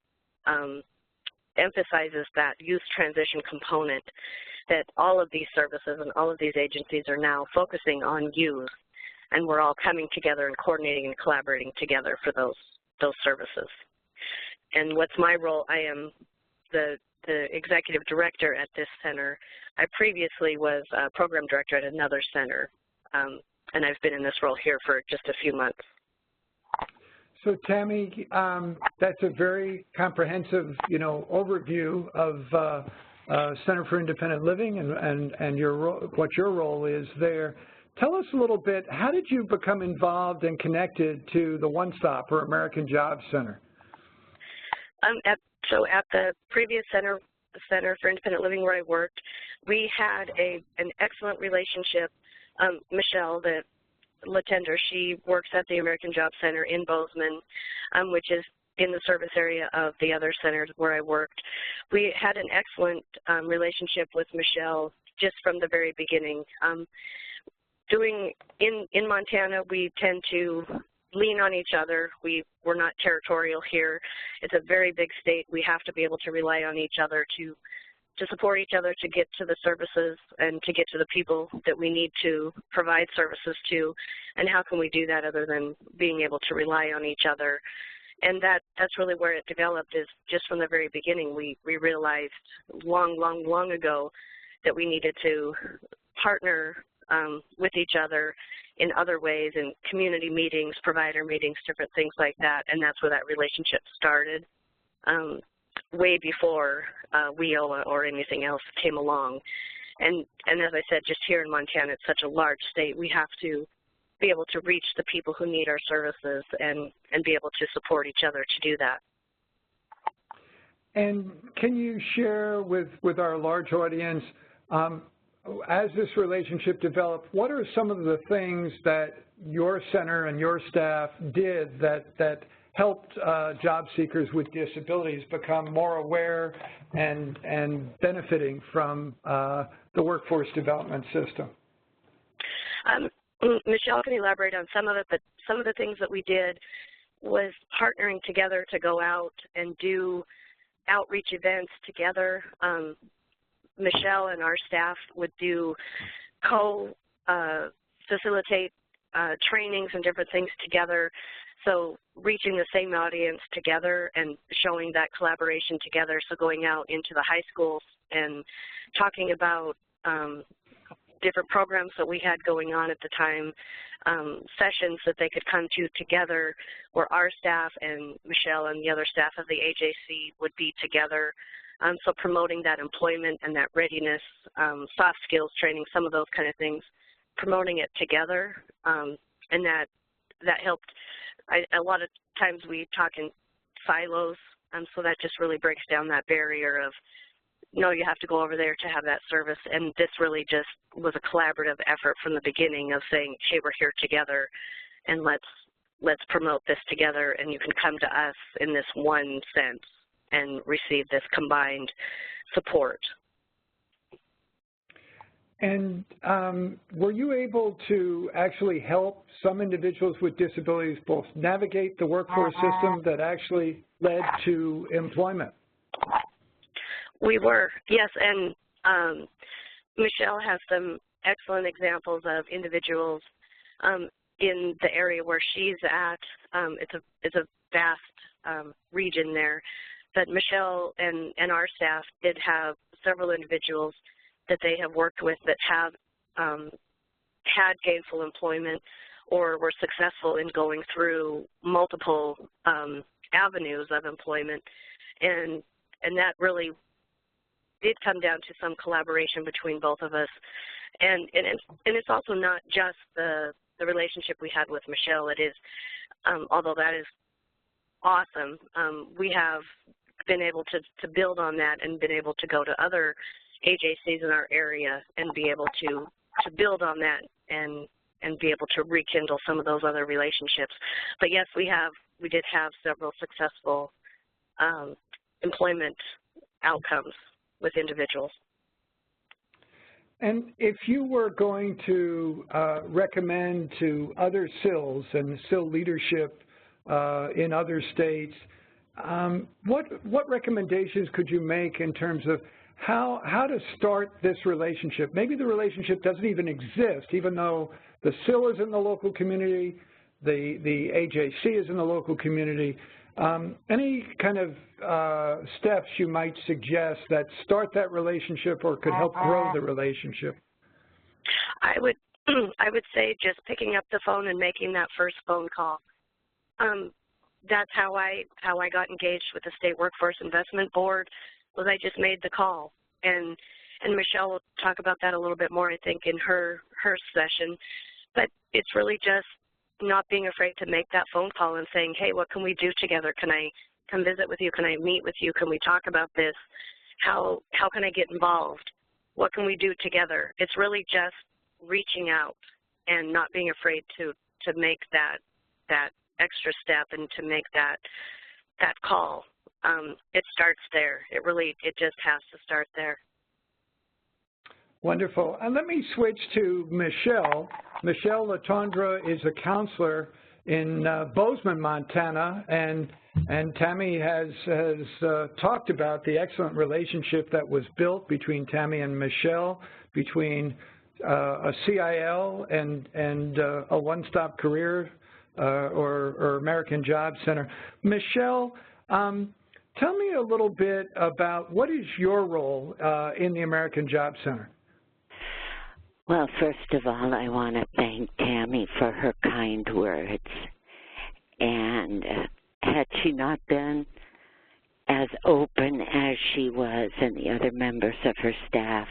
emphasizes that youth transition component, that all of these services and all of these agencies are now focusing on youth, and we're all coming together and coordinating and collaborating together for those services. And what's my role? I am the executive director at this center. I previously was a program director at another center, and I've been in this role here for just a few months. So Tammy, that's a very comprehensive, overview of Center for Independent Living and your role, what your role is there. Tell us a little bit, how did you become involved and connected to the One Stop or American Job Center? So at the previous Center for Independent Living where I worked, we had an excellent relationship. Michelle, the Latender, she works at the American Job Center in Bozeman, which is in the service area of the other centers where I worked. We had an excellent relationship with Michelle just from the very beginning. In Montana, we tend to lean on each other. We're not territorial here. It's a very big state. We have to be able to rely on each other to support each other, to get to the services and to get to the people that we need to provide services to. And how can we do that other than being able to rely on each other? And that's really where it developed, is just from the very beginning. We realized long ago that we needed to partner with each other in other ways, in community meetings, provider meetings, different things like that, and that's where that relationship started, way before WIOA or anything else came along. And as I said, just here in Montana, it's such a large state, we have to be able to reach the people who need our services and be able to support each other to do that. And can you share with our large audience, as this relationship developed, what are some of the things that your center and your staff did that helped job seekers with disabilities become more aware and benefiting from the workforce development system? Michelle can elaborate on some of it, but some of the things that we did was partnering together to go out and do outreach events together. Michelle and our staff would do facilitate trainings and different things together. So reaching the same audience together and showing that collaboration together. So going out into the high schools and talking about different programs that we had going on at the time, sessions that they could come to together where our staff and Michelle and the other staff of the AJC would be together. So promoting that employment and that readiness, soft skills training, some of those kind of things, promoting it together, and that helped. A lot of times we talk in silos, so that just really breaks down that barrier of, no, you have to go over there to have that service, and this really just was a collaborative effort from the beginning of saying, hey, we're here together, and let's promote this together, and you can come to us in this one sense and receive this combined support. And were you able to actually help some individuals with disabilities both navigate the workforce system that actually led to employment? We were, yes, and Michelle has some excellent examples of individuals in the area where she's at. It's a vast region there. But Michelle and our staff did have several individuals that they have worked with that have had gainful employment or were successful in going through multiple avenues of employment, and that really did come down to some collaboration between both of us. And it's also not just the relationship we had with Michelle. It is, although that is awesome, we have been able to build on that and been able to go to other AJCs in our area and be able to build on that and be able to rekindle some of those other relationships. But yes, we did have several successful employment outcomes with individuals. And if you were going to recommend to other CILs and CIL leadership in other states, what recommendations could you make in terms of how to start this relationship? Maybe the relationship doesn't even exist, even though the CIL is in the local community, the AJC is in the local community. Any kind of steps you might suggest that start that relationship or could help grow the relationship? I would say just picking up the phone and making that first phone call. That's how I got engaged with the State Workforce Investment Board. Was I just made the call, and Michelle will talk about that a little bit more, I think, in her session. But it's really just not being afraid to make that phone call and saying, hey, what can we do together? Can I come visit with you? Can I meet with you? Can we talk about this? How can I get involved? What can we do together? It's really just reaching out and not being afraid to make that extra step and to make that call. It starts there. It just has to start there. Wonderful. And let me switch to Michelle. Michelle Latondra is a counselor in Bozeman, Montana, and Tammy has talked about the excellent relationship that was built between Tammy and Michelle, between a CIL and a one-stop career or American Job Center. Michelle, tell me a little bit about what is your role in the American Job Center? Well, first of all, I want to thank Tammy for her kind words. And had she not been as open as she was and the other members of her staff,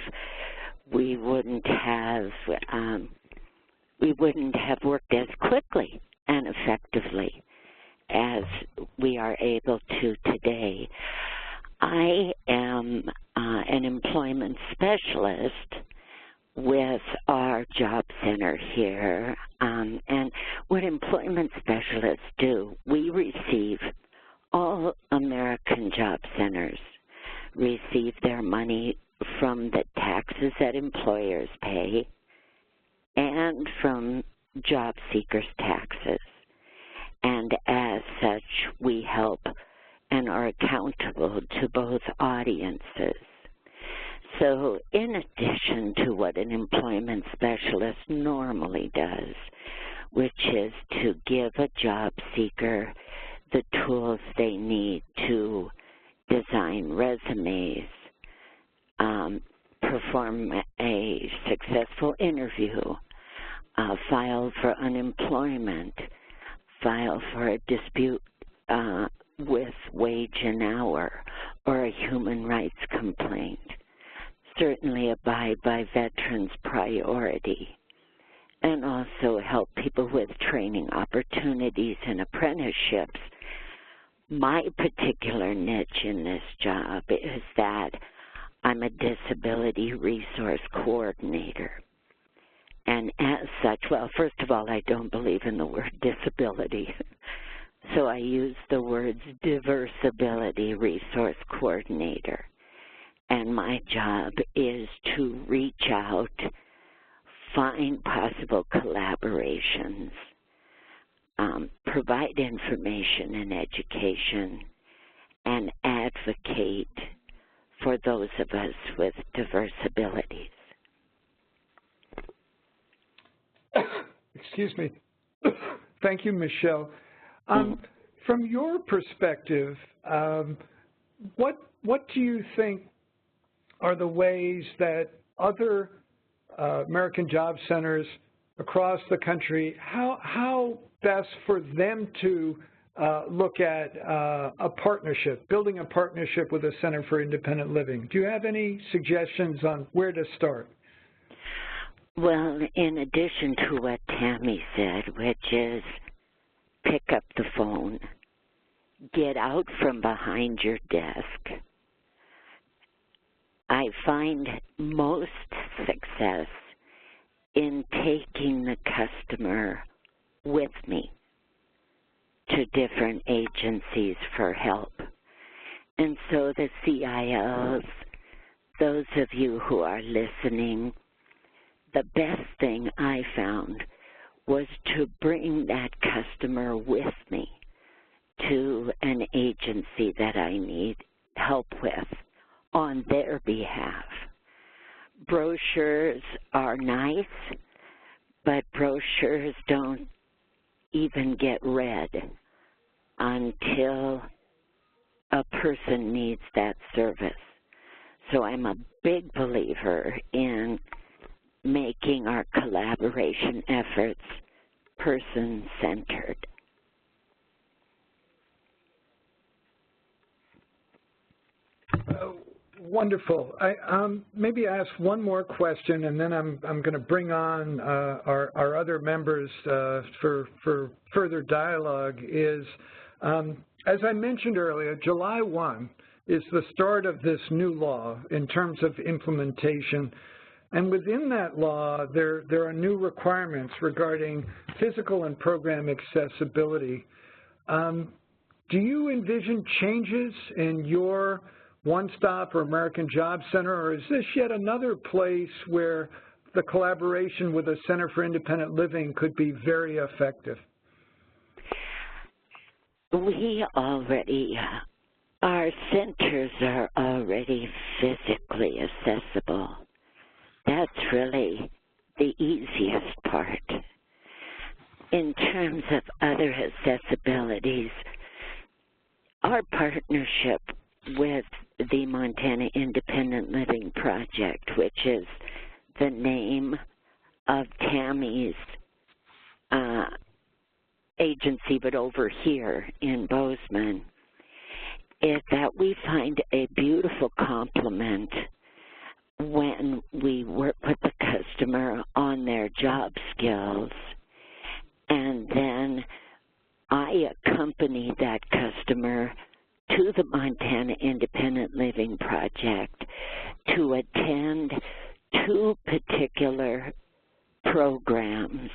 we wouldn't have worked as quickly and effectively as we are able to today. I am an employment specialist with our job center here, and what employment specialists do, we receive, all American job centers receive their money from the taxes that employers pay and from job seekers' taxes. And as such, we help and are accountable to both audiences. So in addition to what an employment specialist normally does, which is to give a job seeker the tools they need to design resumes, perform a successful interview, file for unemployment, file for a dispute with wage and hour, or a human rights complaint. Certainly abide by veterans' priority, and also help people with training opportunities and apprenticeships. My particular niche in this job is that I'm a disability resource coordinator. And as such, well, first of all, I don't believe in the word disability. So I use the words diversibility resource coordinator. And my job is to reach out, find possible collaborations, provide information and education, and advocate for those of us with diverse abilities. Excuse me. Thank you, Michelle. From your perspective, what do you think are the ways that other American Job Centers across the country, how best for them to look at a partnership, building a partnership with a Center for Independent Living? Do you have any suggestions on where to start? Well, in addition to what Tammy said, which is pick up the phone, get out from behind your desk, I find most success in taking the customer with me to different agencies for help. And so the CILs, those of you who are listening, the best thing I found was to bring that customer with me to an agency that I need help with on their behalf. Brochures are nice, but brochures don't even get read until a person needs that service. So I'm a big believer in making our collaboration efforts person-centered. Wonderful. Maybe ask one more question, and then I'm going to bring on our other members for further dialogue. As I mentioned earlier, July 1 is the start of this new law in terms of implementation. And within that law, there are new requirements regarding physical and program accessibility. Do you envision changes in your one-stop or American Job Center, or is this yet another place where the collaboration with the Center for Independent Living could be very effective? We already, our centers are already physically accessible. That's really the easiest part. In terms of other accessibilities, our partnership with the Montana Independent Living Project, which is the name of Tammy's agency, but over here in Bozeman, is that we find a beautiful complement when we work with the customer on their job skills, and then I accompany that customer to the Montana Independent Living Project to attend 2 particular programs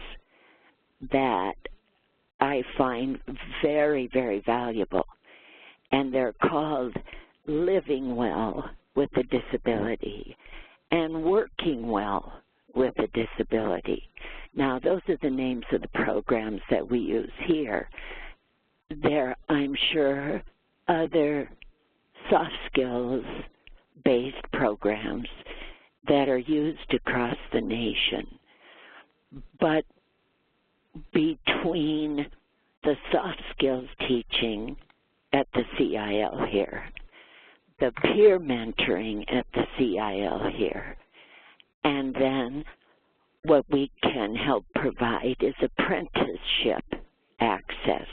that I find very, very valuable. And they're called Living Well with a Disability and Working Well with a Disability. Now, those are the names of the programs that we use here. There, I'm sure, other soft skills-based programs that are used across the nation. But between the soft skills teaching at the CIL here, the peer mentoring at the CIL here, and then what we can help provide is apprenticeship access,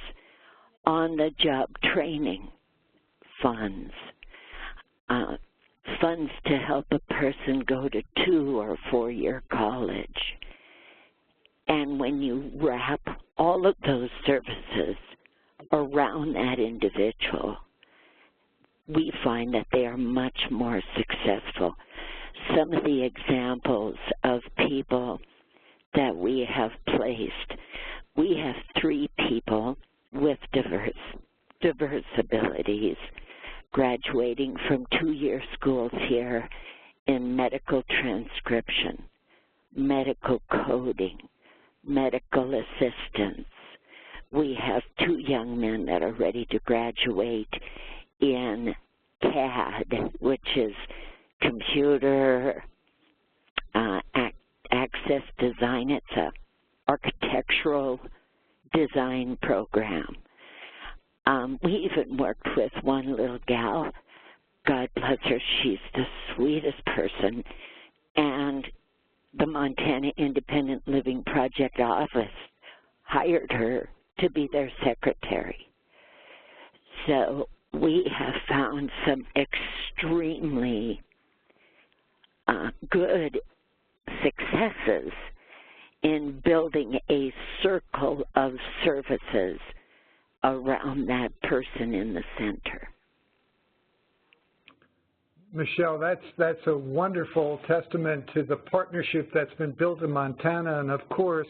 on-the-job training funds, funds to help a person go to 2- or 4-year college. And when you wrap all of those services around that individual, we find that they are much more successful. Some of the examples of people that we have placed, we have 3 people with diverse abilities graduating from 2-year schools here in medical transcription, medical coding, medical assistance. We have 2 young men that are ready to graduate in CAD, which is computer access design. It's an architectural design program. We even worked with one little gal, God bless her, she's the sweetest person, and the Montana Independent Living Project office hired her to be their secretary. So we have found some extremely good successes in building a circle of services around that person in the center. Michelle, that's a wonderful testament to the partnership that's been built in Montana, and of course,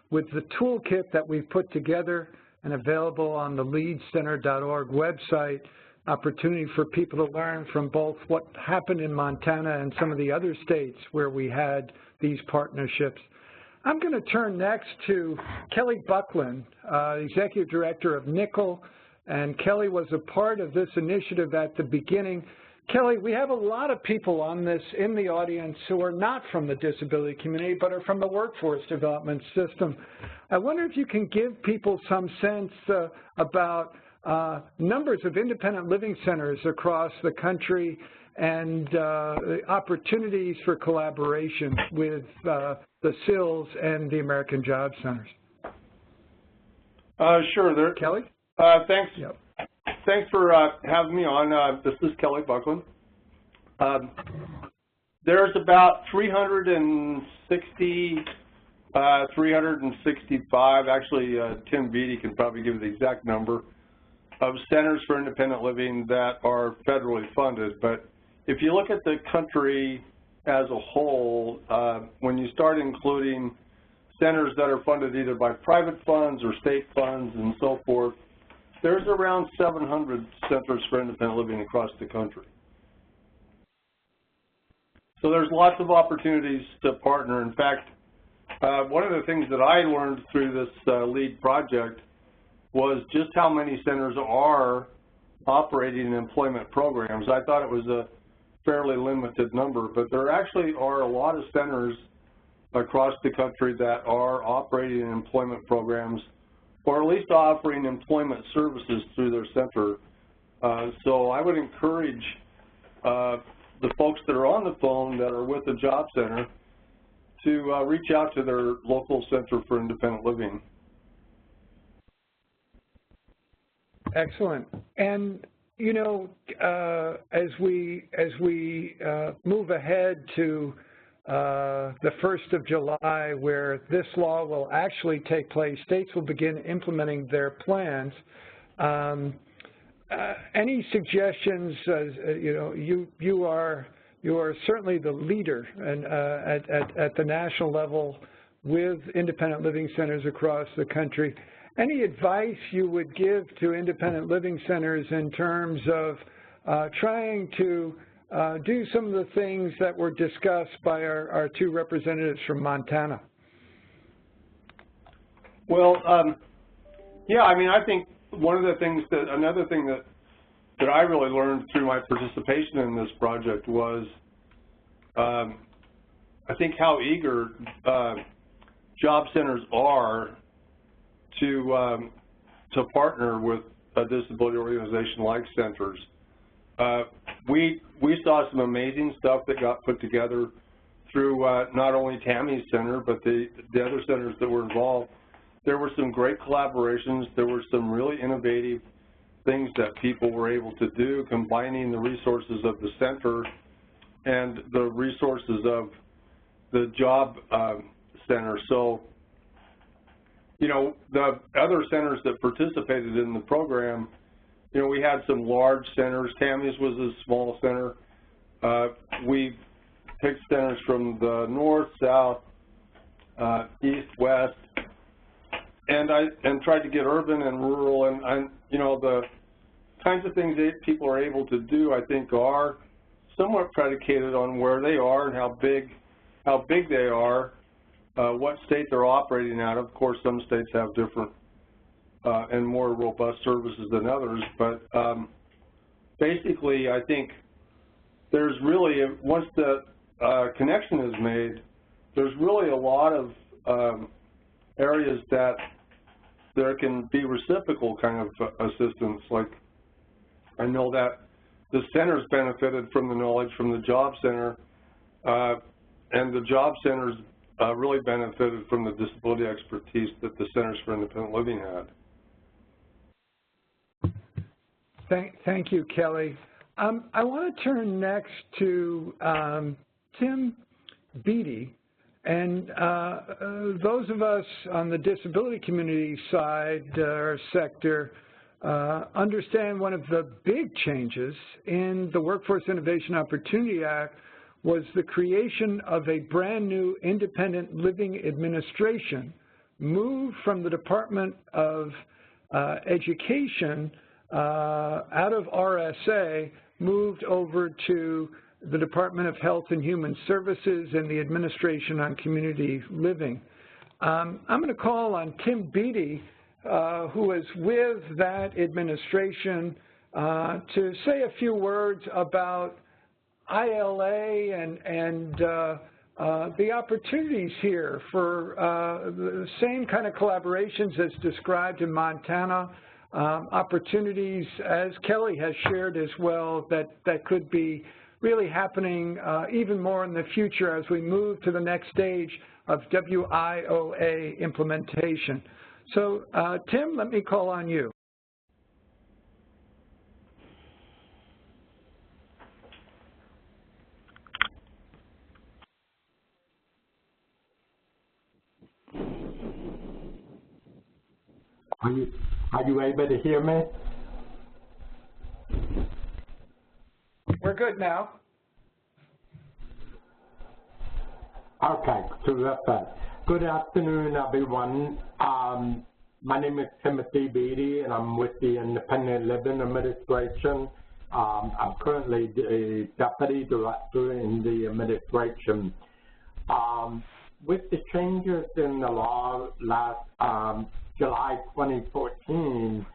with the toolkit that we've put together and available on the leadcenter.org website, opportunity for people to learn from both what happened in Montana and some of the other states where we had these partnerships. I'm going to turn next to Kelly Buckland, Executive Director of NICL, and Kelly was a part of this initiative at the beginning. Kelly, we have a lot of people on this in the audience who are not from the disability community but are from the workforce development system. I wonder if you can give people some sense about numbers of independent living centers across the country and opportunities for collaboration with the CILs and the American Job Centers. Sure. Kelly? Thanks. Yep. Thanks for having me on. This is Kelly Buckland. There's about 360, 365, actually Tim Beattie can probably give you the exact number, of centers for independent living that are federally funded. But if you look at the country as a whole, when you start including centers that are funded either by private funds or state funds and so forth, there's around 700 centers for independent living across the country. So there's lots of opportunities to partner. In fact, one of the things that I learned through this LEAD project was just how many centers are operating employment programs. I thought it was a fairly limited number, but there actually are a lot of centers across the country that are operating employment programs, or at least offering employment services through their center. So I would encourage the folks that are on the phone that are with the job center to reach out to their local center for independent living. Excellent. And you know, as we move ahead to the 1st of July, where this law will actually take place, states will begin implementing their plans. Any suggestions? You know, you are certainly the leader and, at the national level with independent living centers across the country. Any advice you would give to independent living centers in terms of trying to do some of the things that were discussed by our two representatives from Montana? Well, yeah, I mean, I think one of the things another thing that I really learned through my participation in this project was I think how eager job centers are to partner with a disability organization like centers. We saw some amazing stuff that got put together through not only Tammy's center, but the other centers that were involved. There were some great collaborations. There were some really innovative things that people were able to do, combining the resources of the center and the resources of the job center. So, you know, the other centers that participated in the program, you know, we had some large centers. Tammy's was a small center. We picked centers from the north, south, east, west, and tried to get urban and rural, and you know, the kinds of things that people are able to do, I think, are somewhat predicated on where they are and how big they are, what state they're operating out of. Of course, some states have different and more robust services than others, but basically, I think there's really, once the connection is made, there's really a lot of areas that there can be reciprocal kind of assistance. Like, I know that the centers benefited from the knowledge from the job center, and the job centers really benefited from the disability expertise that the Centers for Independent Living had. Thank you, Kelly. I want to turn next to Tim Beattie. And those of us on the disability community side, or sector, understand one of the big changes in the Workforce Innovation Opportunity Act was the creation of a brand new independent living administration, moved from the Department of Education out of RSA moved over to the Department of Health and Human Services and the Administration on Community Living. I'm going to call on Tim Beattie, who is with that administration, to say a few words about ILA and the opportunities here for the same kind of collaborations as described in Montana, opportunities, as Kelly has shared as well, that could be really happening even more in the future as we move to the next stage of WIOA implementation. So, Tim, let me call on you. Are you able to hear me? We're good now. Okay, terrific. Good afternoon, everyone. My name is Timothy Beattie, and I'm with the Independent Living Administration. I'm currently the Deputy Director in the administration. With the changes in the law last July 2014,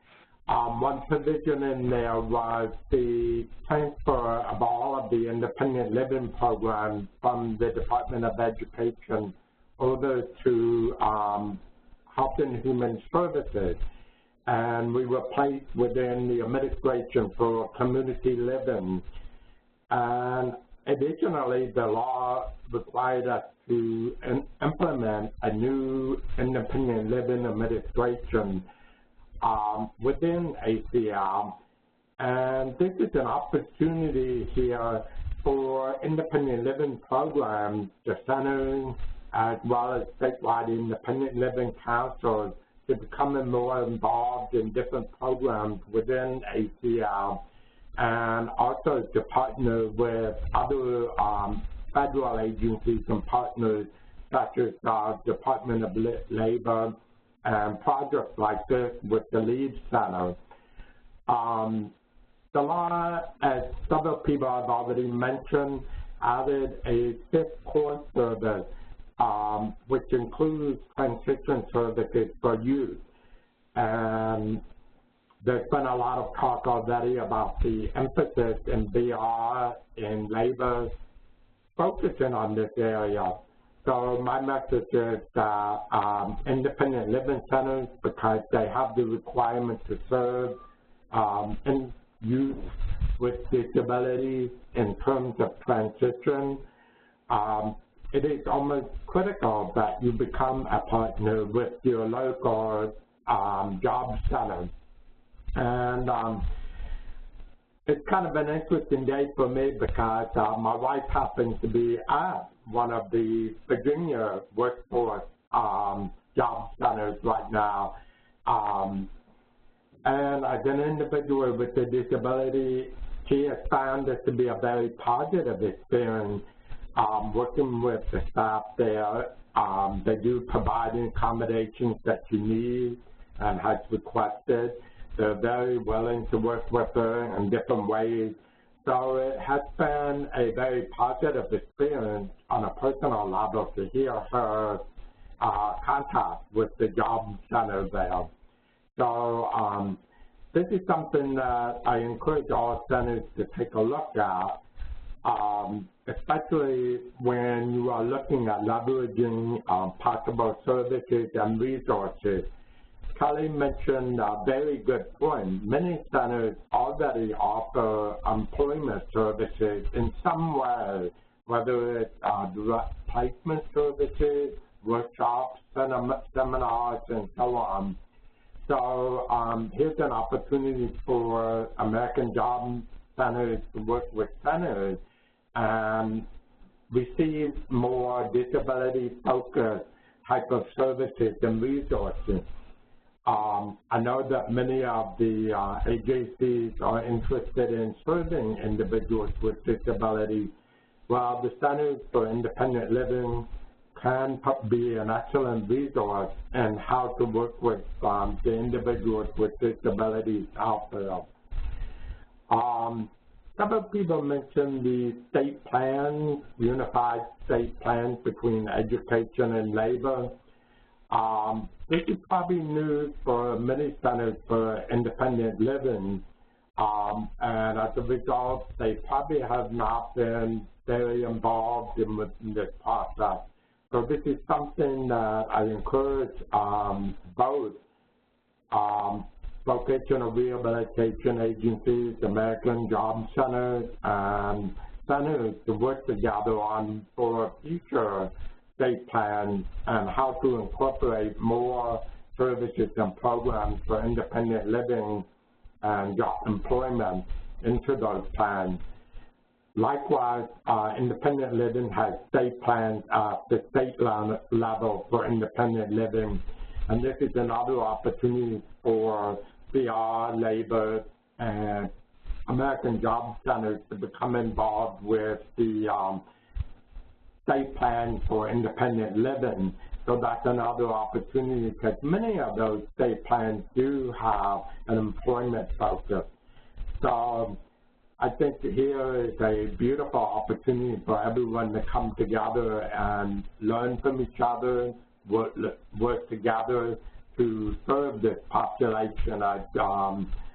one provision in there was the transfer of all of the independent living programs from the Department of Education over to Health and Human Services. And we were placed within the administration for community living. And additionally, the law required us to implement a new independent living administration within ACL, and this is an opportunity here for independent living programs, the centers, as well as statewide independent living councils to become more involved in different programs within ACL, and also to partner with other federal agencies and partners such as the Department of Labor and projects like this with the LEAD Center. The law, as several people have already mentioned, added a fifth core service, which includes transition services for youth. And there's been a lot of talk already about the emphasis in BR and labor focusing on this area. So my message is that independent living centers, because they have the requirement to serve youth with disabilities in terms of transition, it is almost critical that you become a partner with your local job center. And it's kind of an interesting day for me because my wife happens to be at one of the Virginia workforce job centers right now. And as an individual with a disability, she has found this to be a very positive experience working with the staff there. They do provide accommodations that you need and has requested. They're very willing to work with her in different ways. So it has been a very positive experience on a personal level to hear her contact with the job center there. So this is something that I encourage all centers to take a look at, especially when you are looking at leveraging possible services and resources. Kelly mentioned a very good point. Many centers already offer employment services in some way, whether it's direct placement services, workshops, seminars, and so on. So here's an opportunity for American Job Centers to work with centers and receive more disability-focused type of services and resources. I know that many of the AJCs are interested in serving individuals with disabilities, while the Centers for Independent Living can be an excellent resource in how to work with the individuals with disabilities out there. Several people mentioned the state plans, unified state plans between education and labor. This is probably news for many centers for independent living, and as a result, they probably have not been very involved in this process. So this is something that I encourage both vocational rehabilitation agencies, American Job Centers, and centers to work together on for future state plans and how to incorporate more services and programs for independent living and job employment into those plans. Likewise, independent living has state plans at the state level for independent living, and this is another opportunity for CR, labor, and American Job Centers to become involved with the state plan for independent living. So that's another opportunity because many of those state plans do have an employment focus. So I think here is a beautiful opportunity for everyone to come together and learn from each other, work together to serve this population as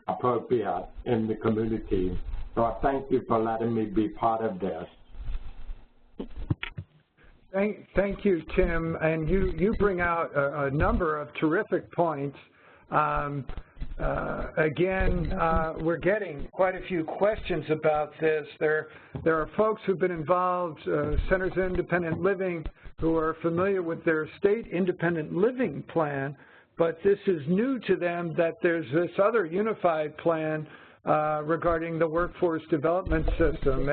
appropriate in the community. So I thank you for letting me be part of this. Thank you, Tim. And you bring out a number of terrific points. Again, we're getting quite a few questions about this. There are folks who've been involved, Centers of Independent Living, who are familiar with their state independent living plan, but this is new to them that there's this other unified plan regarding the workforce development system.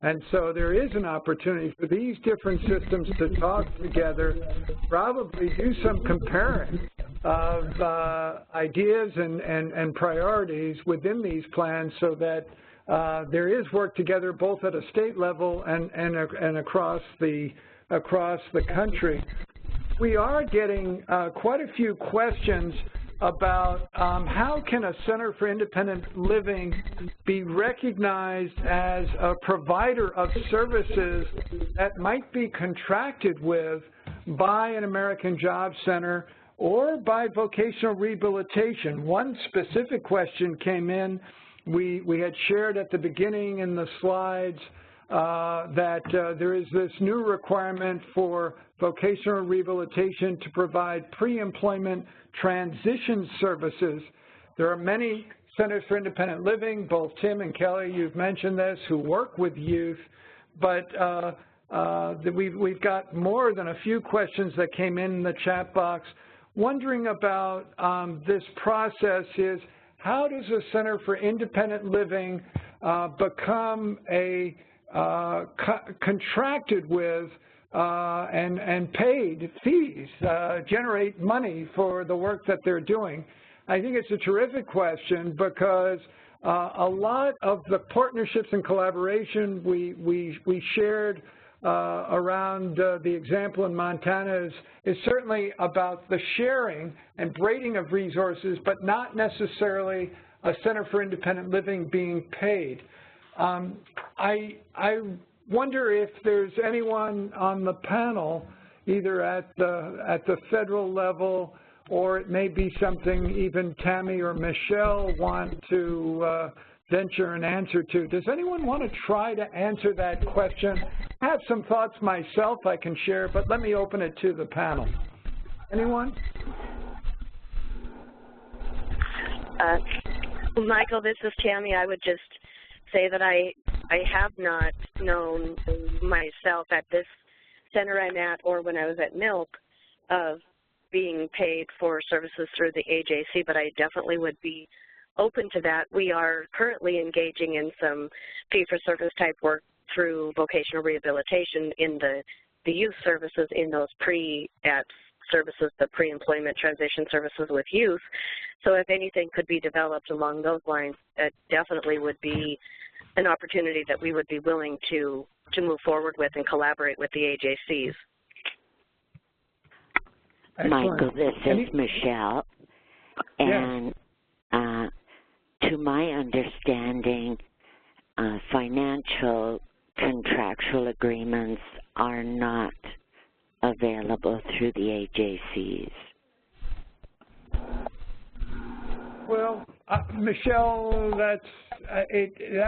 And so there is an opportunity for these different systems to talk together, probably do some comparing of ideas and priorities within these plans so that there is work together both at a state level and across the country. We are getting quite a few questions about how can a Center for Independent Living be recognized as a provider of services that might be contracted with by an American Job Center or by vocational rehabilitation. One specific question came in. We had shared at the beginning in the slides that there is this new requirement for vocational rehabilitation to provide pre-employment transition services. There are many Centers for Independent Living, both Tim and Kelly, you've mentioned this, who work with youth, but we've got more than a few questions that came in the chat box wondering about this process is how does a Center for Independent Living become a contracted with and paid fees, generate money for the work that they're doing? I think it's a terrific question because a lot of the partnerships and collaboration we shared around the example in Montana is certainly about the sharing and braiding of resources, but not necessarily a Center for Independent Living being paid. I wonder if there's anyone on the panel, either at the federal level, or it may be something even Tammy or Michelle want to venture an answer to. Does anyone want to try to answer that question? I have some thoughts myself I can share, but let me open it to the panel. Anyone? Michael, this is Tammy. I would just say that I have not known myself at this center I'm at or when I was at Milk of being paid for services through the AJC, but I definitely would be open to that. We are currently engaging in some fee-for-service type work through vocational rehabilitation in the youth services in those services, the pre-employment transition services with youth. So if anything could be developed along those lines, that definitely would be an opportunity that we would be willing to move forward with and collaborate with the AJCs. Excellent. Michael, this is Michelle. And to my understanding, financial contractual agreements are not available through the AJCs. Well, Michelle, that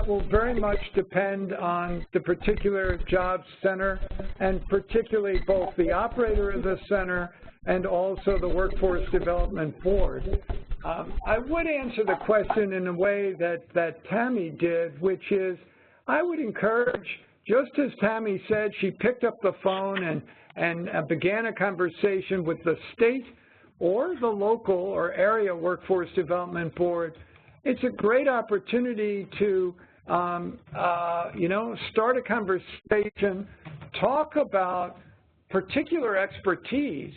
will very much depend on the particular job center, and particularly both the operator of the center and also the Workforce Development Board. I would answer the question in a way that Tammy did, which is I would encourage, just as Tammy said, she picked up the phone and began a conversation with the state or the local or area Workforce Development Board. It's a great opportunity to, start a conversation, talk about particular expertise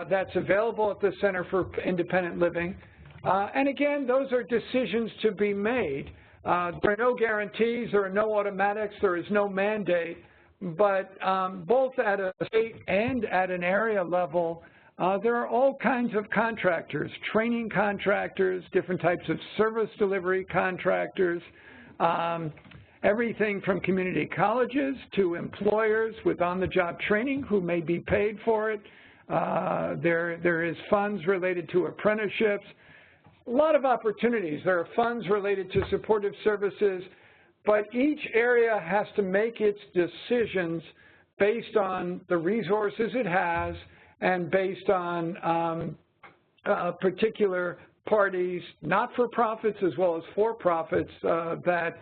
that's available at the Center for Independent Living. And again, those are decisions to be made. There are no guarantees, there are no automatics, there is no mandate, but both at a state and at an area level, there are all kinds of contractors, training contractors, different types of service delivery contractors, everything from community colleges to employers with on-the-job training who may be paid for it. There is funds related to apprenticeships. A lot of opportunities. There are funds related to supportive services, but each area has to make its decisions based on the resources it has and based on particular parties, not-for-profits as well as for-profits, that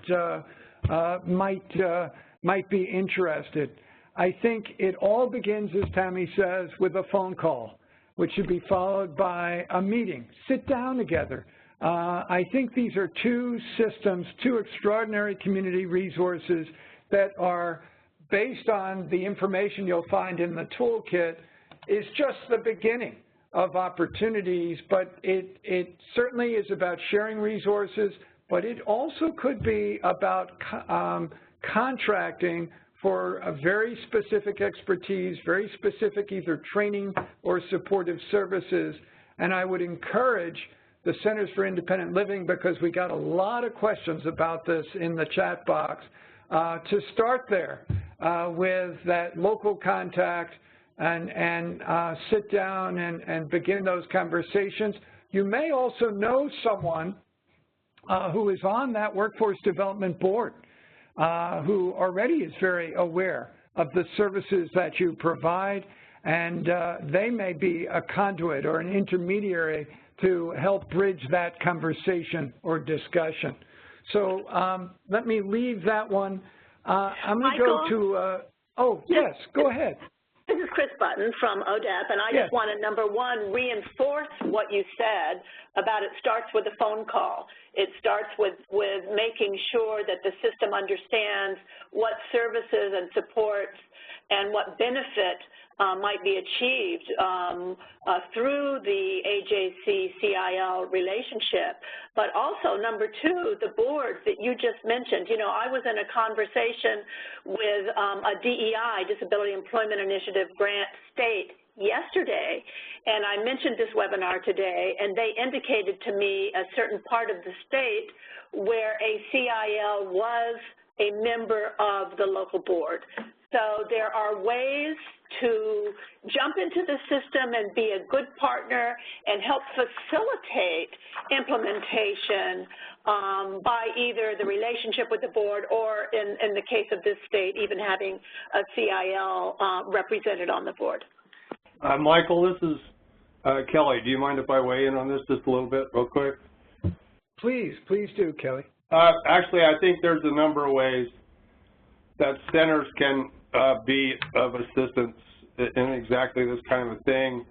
might be interested. I think it all begins, as Tammy says, with a phone call, which should be followed by a meeting. Sit down together. I think these are two systems, two extraordinary community resources that are based on the information you'll find in the toolkit, is just the beginning of opportunities, but it certainly is about sharing resources, but it also could be about contracting for a very specific expertise, very specific either training or supportive services. And I would encourage the Centers for Independent Living, because we got a lot of questions about this in the chat box, to start there with that local contact and sit down and begin those conversations. You may also know someone who is on that Workforce Development Board, who already is very aware of the services that you provide, and they may be a conduit or an intermediary to help bridge that conversation or discussion. So let me leave that one. I'm going to go to, oh, yes, go ahead. This is Chris Button from ODEP, and I just want to, number one, reinforce what you said about it starts with a phone call. It starts with making sure that the system understands what services and supports and what benefit might be achieved through the AJC-CIL relationship. But also, number two, the boards that you just mentioned. You know, I was in a conversation with a DEI, Disability Employment Initiative grant state, yesterday, and I mentioned this webinar today, and they indicated to me a certain part of the state where a CIL was a member of the local board. So there are ways to jump into the system and be a good partner and help facilitate implementation by either the relationship with the board or, in the case of this state, even having a CIL represented on the board. Michael, this is Kelly. Do you mind if I weigh in on this just a little bit real quick? Please do, Kelly. Actually, I think there's a number of ways that centers can be of assistance in exactly this kind of a thing,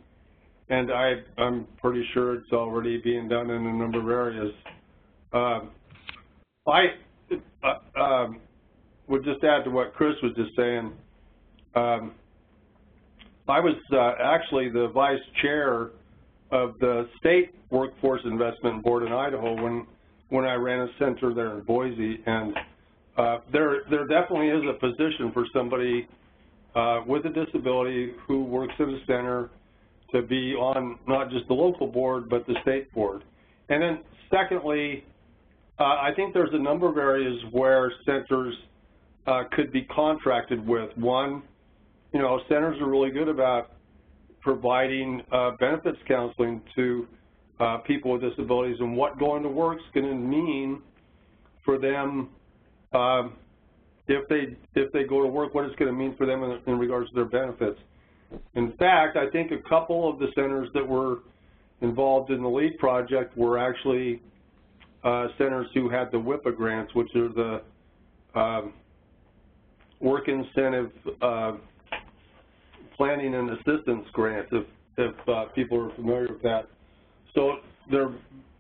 and I'm pretty sure it's already being done in a number of areas. I would just add to what Chris was just saying. I was actually the vice chair of the State Workforce Investment Board in Idaho when I ran a center there in Boise, and there definitely is a position for somebody with a disability who works in a center to be on not just the local board, but the state board. And then secondly, I think there's a number of areas where centers could be contracted with. One, centers are really good about providing benefits counseling to people with disabilities, and what going to work is going to mean for them if they go to work, what it's going to mean for them in regards to their benefits. In fact, I think a couple of the centers that were involved in the LEAD project were actually centers who had the WIPA grants, which are the work incentive planning and assistance grants, if people are familiar with that. So they're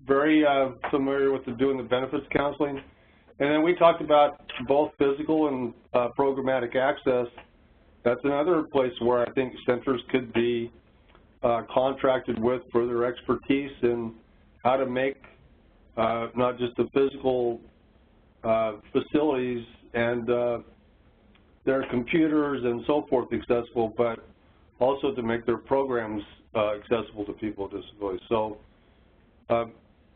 very familiar with doing the benefits counseling. And then we talked about both physical and programmatic access. That's another place where I think centers could be contracted with for their expertise in how to make not just the physical facilities and their computers and so forth accessible, but also to make their programs accessible to people with disabilities. So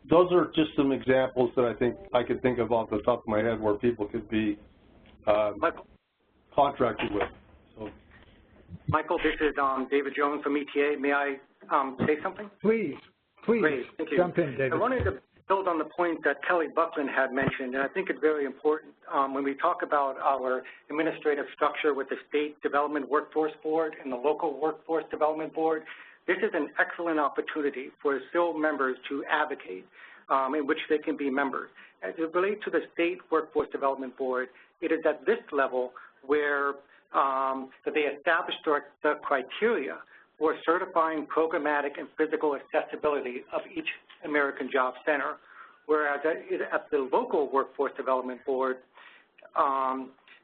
those are just some examples that I think I could think of off the top of my head where people could be contracted with. So. Michael, this is David Jones from ETA. May I say something? Please. Great, thank you. Jump in, David. I wanted to build on the point that Kelly Buckland had mentioned, and I think it's very important when we talk about our administrative structure with the State Development Workforce Board and the Local Workforce Development Board. This is an excellent opportunity for CIL members to advocate in which they can be members. As it relates to the State Workforce Development Board, it is at this level where that they established the criteria for certifying programmatic and physical accessibility of each American Job Center, whereas at the Local Workforce Development Board,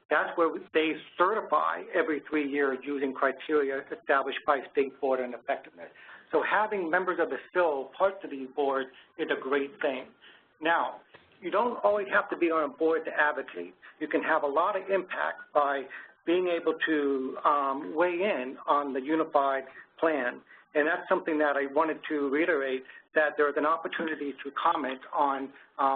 that's where they certify every 3 years using criteria established by state board and effectiveness. So having members of the CIL part of the board is a great thing. Now, you don't always have to be on a board to advocate. You can have a lot of impact by being able to weigh in on the unified plan. And that's something that I wanted to reiterate, that there is an opportunity to comment on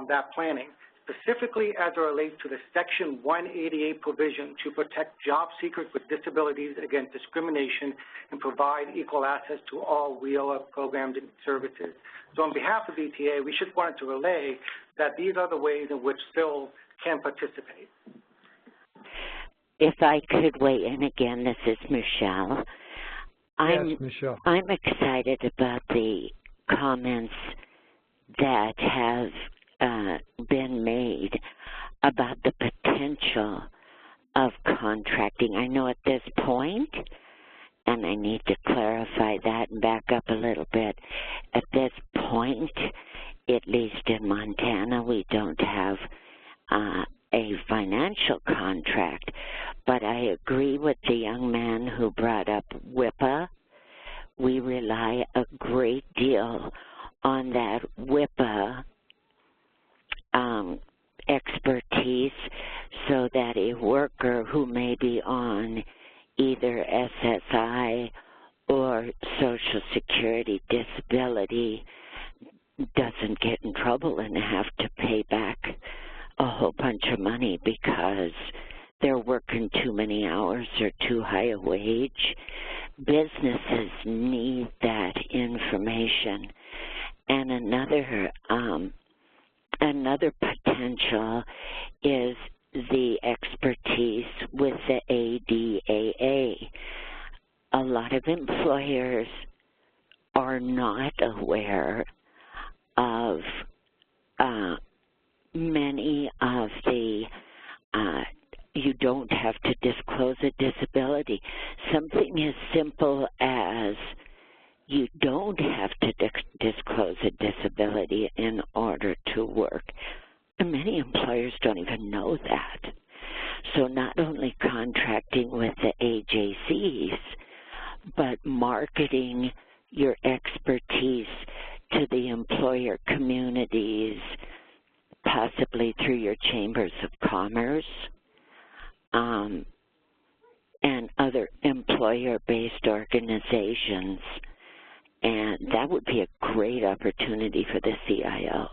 that planning, specifically as it relates to the Section 188 provision to protect job seekers with disabilities against discrimination and provide equal access to all WIOA programs and services. So on behalf of ETA, we just wanted to relay that these are the ways in which CIL can participate. If I could weigh in again, this is Michelle. Yes, Michelle. I'm excited about the comments that have been made about the potential of contracting. I know at this point, and I need to clarify that and back up a little bit, at this point, at least in Montana, we don't have a financial contract, but I agree with the young man who brought up WIPA. We rely a great deal on that WIPA expertise so that a worker who may be on either SSI or Social Security disability doesn't get in trouble and have to pay back a whole bunch of money because they're working too many hours or too high a wage. Businesses need that information. And another potential is the expertise with the ADAA. A lot of employers are not aware of many of the you don't have to disclose a disability. Something as simple as you don't have to disclose a disability in order to work. And many employers don't even know that. So not only contracting with the AJCs, but marketing your expertise to the employer communities, possibly through your chambers of commerce, and other employer-based organizations and that would be a great opportunity for the CILs.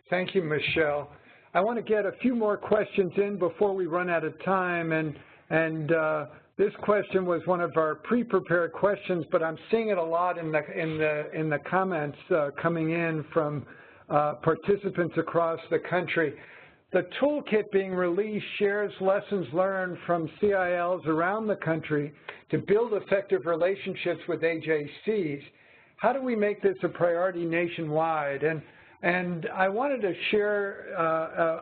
Thank you, Michelle. I want to get a few more questions in before we run out of time, and this question was one of our pre-prepared questions, but I'm seeing it a lot in the comments coming in from participants across the country. The toolkit being released shares lessons learned from CILs around the country to build effective relationships with AJCs. How do we make this a priority nationwide? And I wanted to share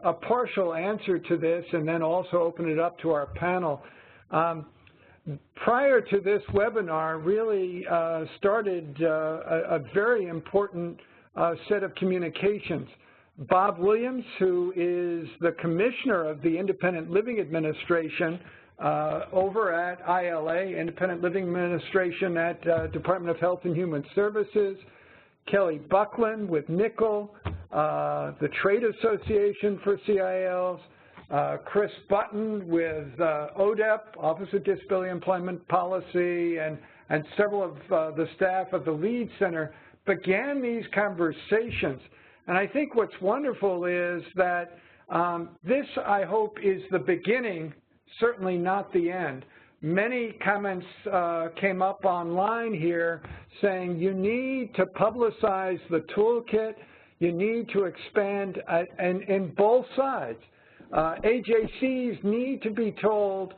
a partial answer to this and then also open it up to our panel. Prior to this webinar really started a very important set of communications. Bob Williams, who is the commissioner of the Independent Living Administration over at ILA, Independent Living Administration at Department of Health and Human Services, Kelly Buckland with NICL, the Trade Association for CILs, Chris Button with ODEP, Office of Disability Employment Policy, and several of the staff of the LEAD Center began these conversations. And I think what's wonderful is that this, I hope, is the beginning, certainly not the end. Many comments came up online here saying you need to publicize the toolkit, you need to expand in both sides. AJCs need to be told,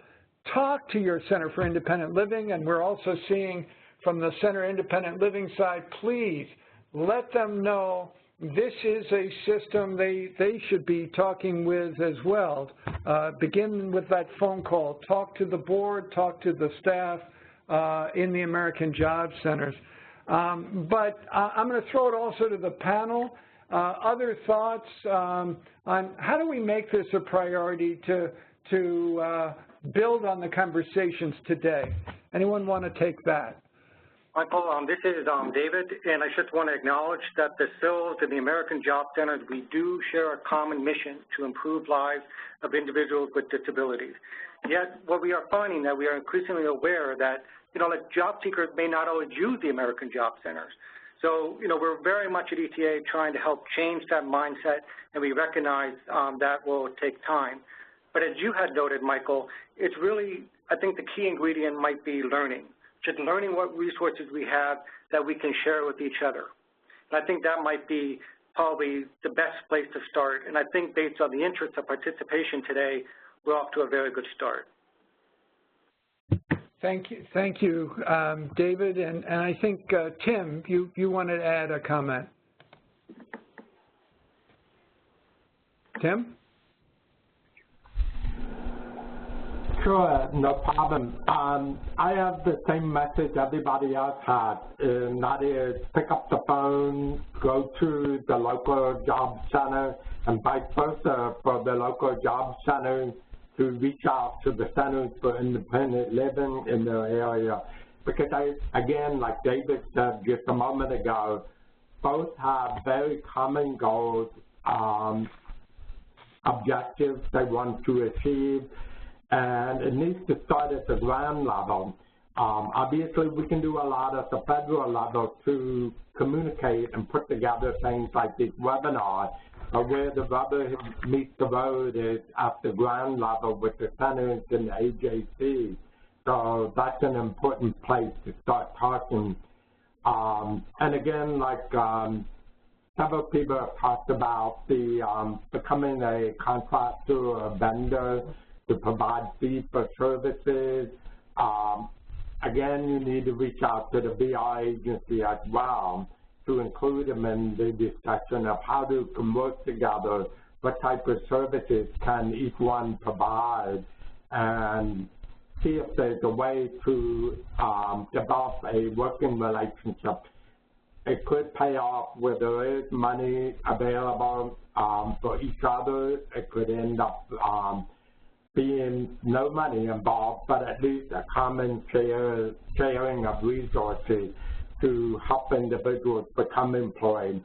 talk to your Center for Independent Living, and we're also seeing from the Center Independent Living side, please let them know this is a system they should be talking with as well. Begin with that phone call. Talk to the board, talk to the staff in the American Job Centers. But I'm going to throw it also to the panel. Other thoughts on how do we make this a priority to build on the conversations today? Anyone want to take that? Michael, this is David, and I just want to acknowledge that the CILs and the American Job Centers, we do share a common mission to improve lives of individuals with disabilities. Yet, what we are finding that we are increasingly aware that, like job seekers may not always use the American Job Centers. So, we're very much at ETA trying to help change that mindset, and we recognize that will take time. But as you had noted, Michael, it's really, I think the key ingredient might be learning. Just learning what resources we have that we can share with each other. And I think that might be probably the best place to start. And I think based on the interest of participation today, we're off to a very good start. Thank you, David. And I think, Tim, you wanted to add a comment. Tim? Sure, no problem. I have the same message everybody else had, and that is pick up the phone, go to the local job center, and vice versa for the local job center to reach out to the Centers for Independent Living in their area. Because again, like David said just a moment ago, both have very common goals, objectives they want to achieve, and it needs to start at the ground level. Obviously, we can do a lot at the federal level to communicate and put together things like this webinar, but where the rubber meets the road is at the ground level with the centers and the AJC. So that's an important place to start talking. And again, like several people have talked about the becoming a contractor or a vendor to provide fees for services. Again, you need to reach out to the VR agency as well to include them in the discussion of how to work together, what type of services can each one provide, and see if there's a way to develop a working relationship. It could pay off where there is money available for each other. It could end up being no money involved, but at least a common sharing of resources to help individuals become employed.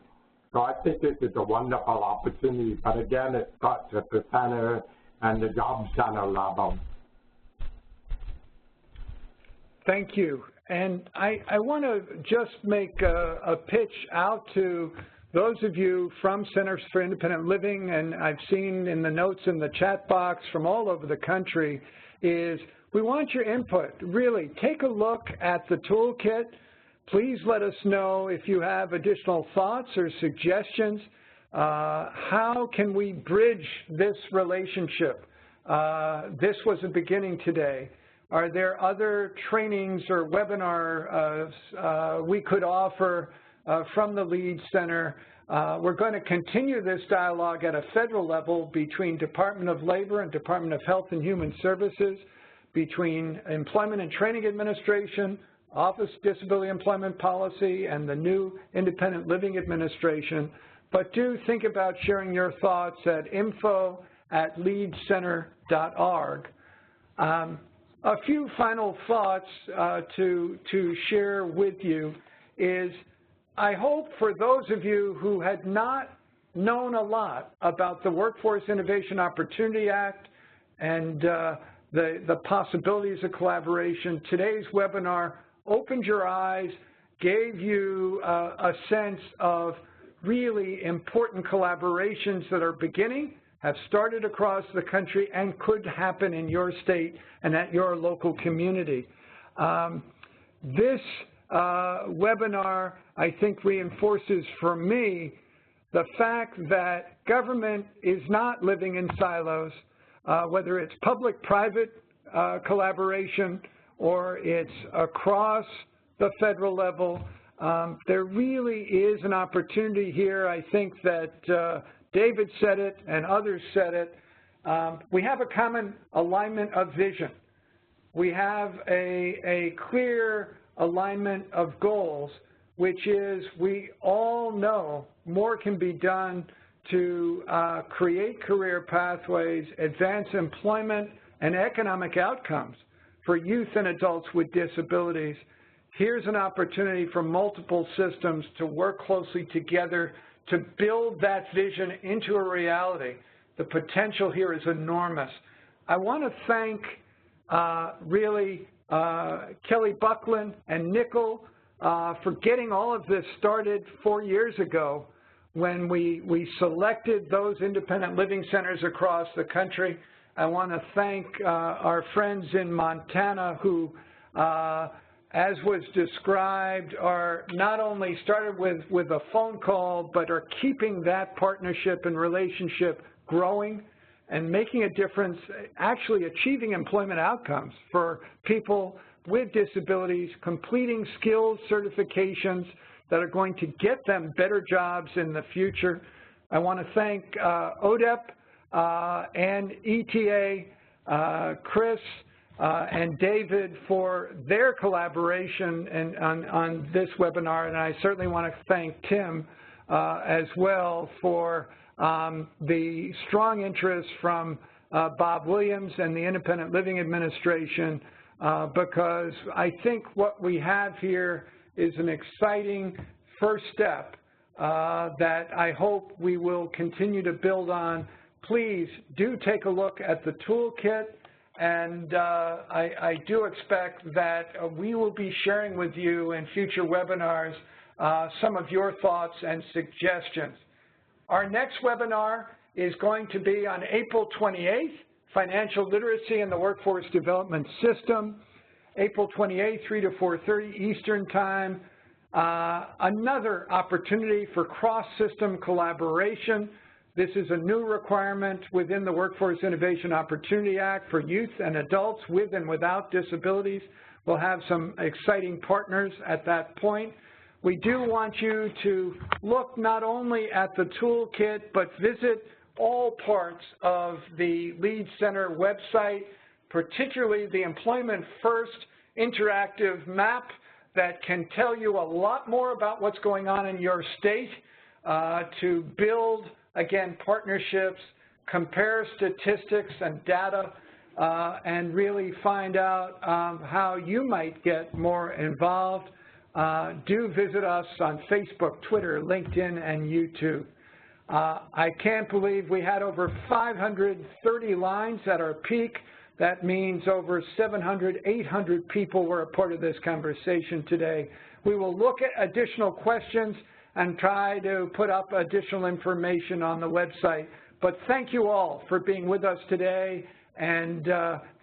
So I think this is a wonderful opportunity, but again, it starts at the center and the job center level. Thank you. And I want to just make a pitch out to those of you from Centers for Independent Living, and I've seen in the notes in the chat box from all over the country, is we want your input. Really, take a look at the toolkit. Please let us know if you have additional thoughts or suggestions. How can we bridge this relationship? This was a beginning today. Are there other trainings or webinars we could offer from the Lead Center? We're going to continue this dialogue at a federal level between Department of Labor and Department of Health and Human Services, between Employment and Training Administration, Office of Disability Employment Policy, and the new Independent Living Administration. But do think about sharing your thoughts at info@leadcenter.org. A few final thoughts to share with you is I hope for those of you who had not known a lot about the Workforce Innovation Opportunity Act and the possibilities of collaboration, today's webinar opened your eyes, gave you a sense of really important collaborations that are beginning, have started across the country, and could happen in your state and at your local community. This webinar, I think, reinforces for me the fact that government is not living in silos, whether it's public-private collaboration or it's across the federal level. There really is an opportunity here. I think that David said it and others said it. We have a common alignment of vision. We have a clear alignment of goals, which is we all know more can be done to create career pathways, advance employment and economic outcomes for youth and adults with disabilities. Here's an opportunity for multiple systems to work closely together to build that vision into a reality. The potential here is enormous. I want to thank really Kelly Buckland and Nickel for getting all of this started 4 years ago when we selected those independent living centers across the country. I want to thank our friends in Montana who, as was described, are not only started with a phone call, but are keeping that partnership and relationship growing and making a difference, actually achieving employment outcomes for people with disabilities, completing skills certifications that are going to get them better jobs in the future. I want to thank ODEP and ETA, Chris, and David for their collaboration on this webinar, and I certainly want to thank Tim as well for the strong interest from Bob Williams and the Independent Living Administration, because I think what we have here is an exciting first step that I hope we will continue to build on. Please do take a look at the toolkit. And I do expect that we will be sharing with you in future webinars some of your thoughts and suggestions. Our next webinar is going to be on April 28th, Financial Literacy in the Workforce Development System, April 28th, 3 to 4:30 Eastern Time. Another opportunity for cross-system collaboration. This is a new requirement within the Workforce Innovation Opportunity Act for youth and adults with and without disabilities. We'll have some exciting partners at that point. We do want you to look not only at the toolkit, but visit all parts of the Lead Center website, particularly the Employment First interactive map that can tell you a lot more about what's going on in your state to build, again, partnerships, compare statistics and data, and really find out how you might get more involved. Do visit us on Facebook, Twitter, LinkedIn, and YouTube. I can't believe we had over 530 lines at our peak. That means over 700, 800 people were a part of this conversation today. We will look at additional questions and try to put up additional information on the website. But thank you all for being with us today, and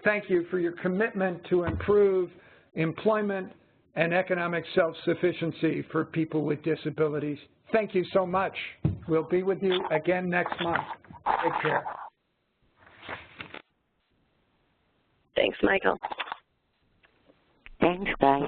thank you for your commitment to improve employment and economic self-sufficiency for people with disabilities. Thank you so much. We'll be with you again next month. Take care. Thanks, Michael. Thanks, guys.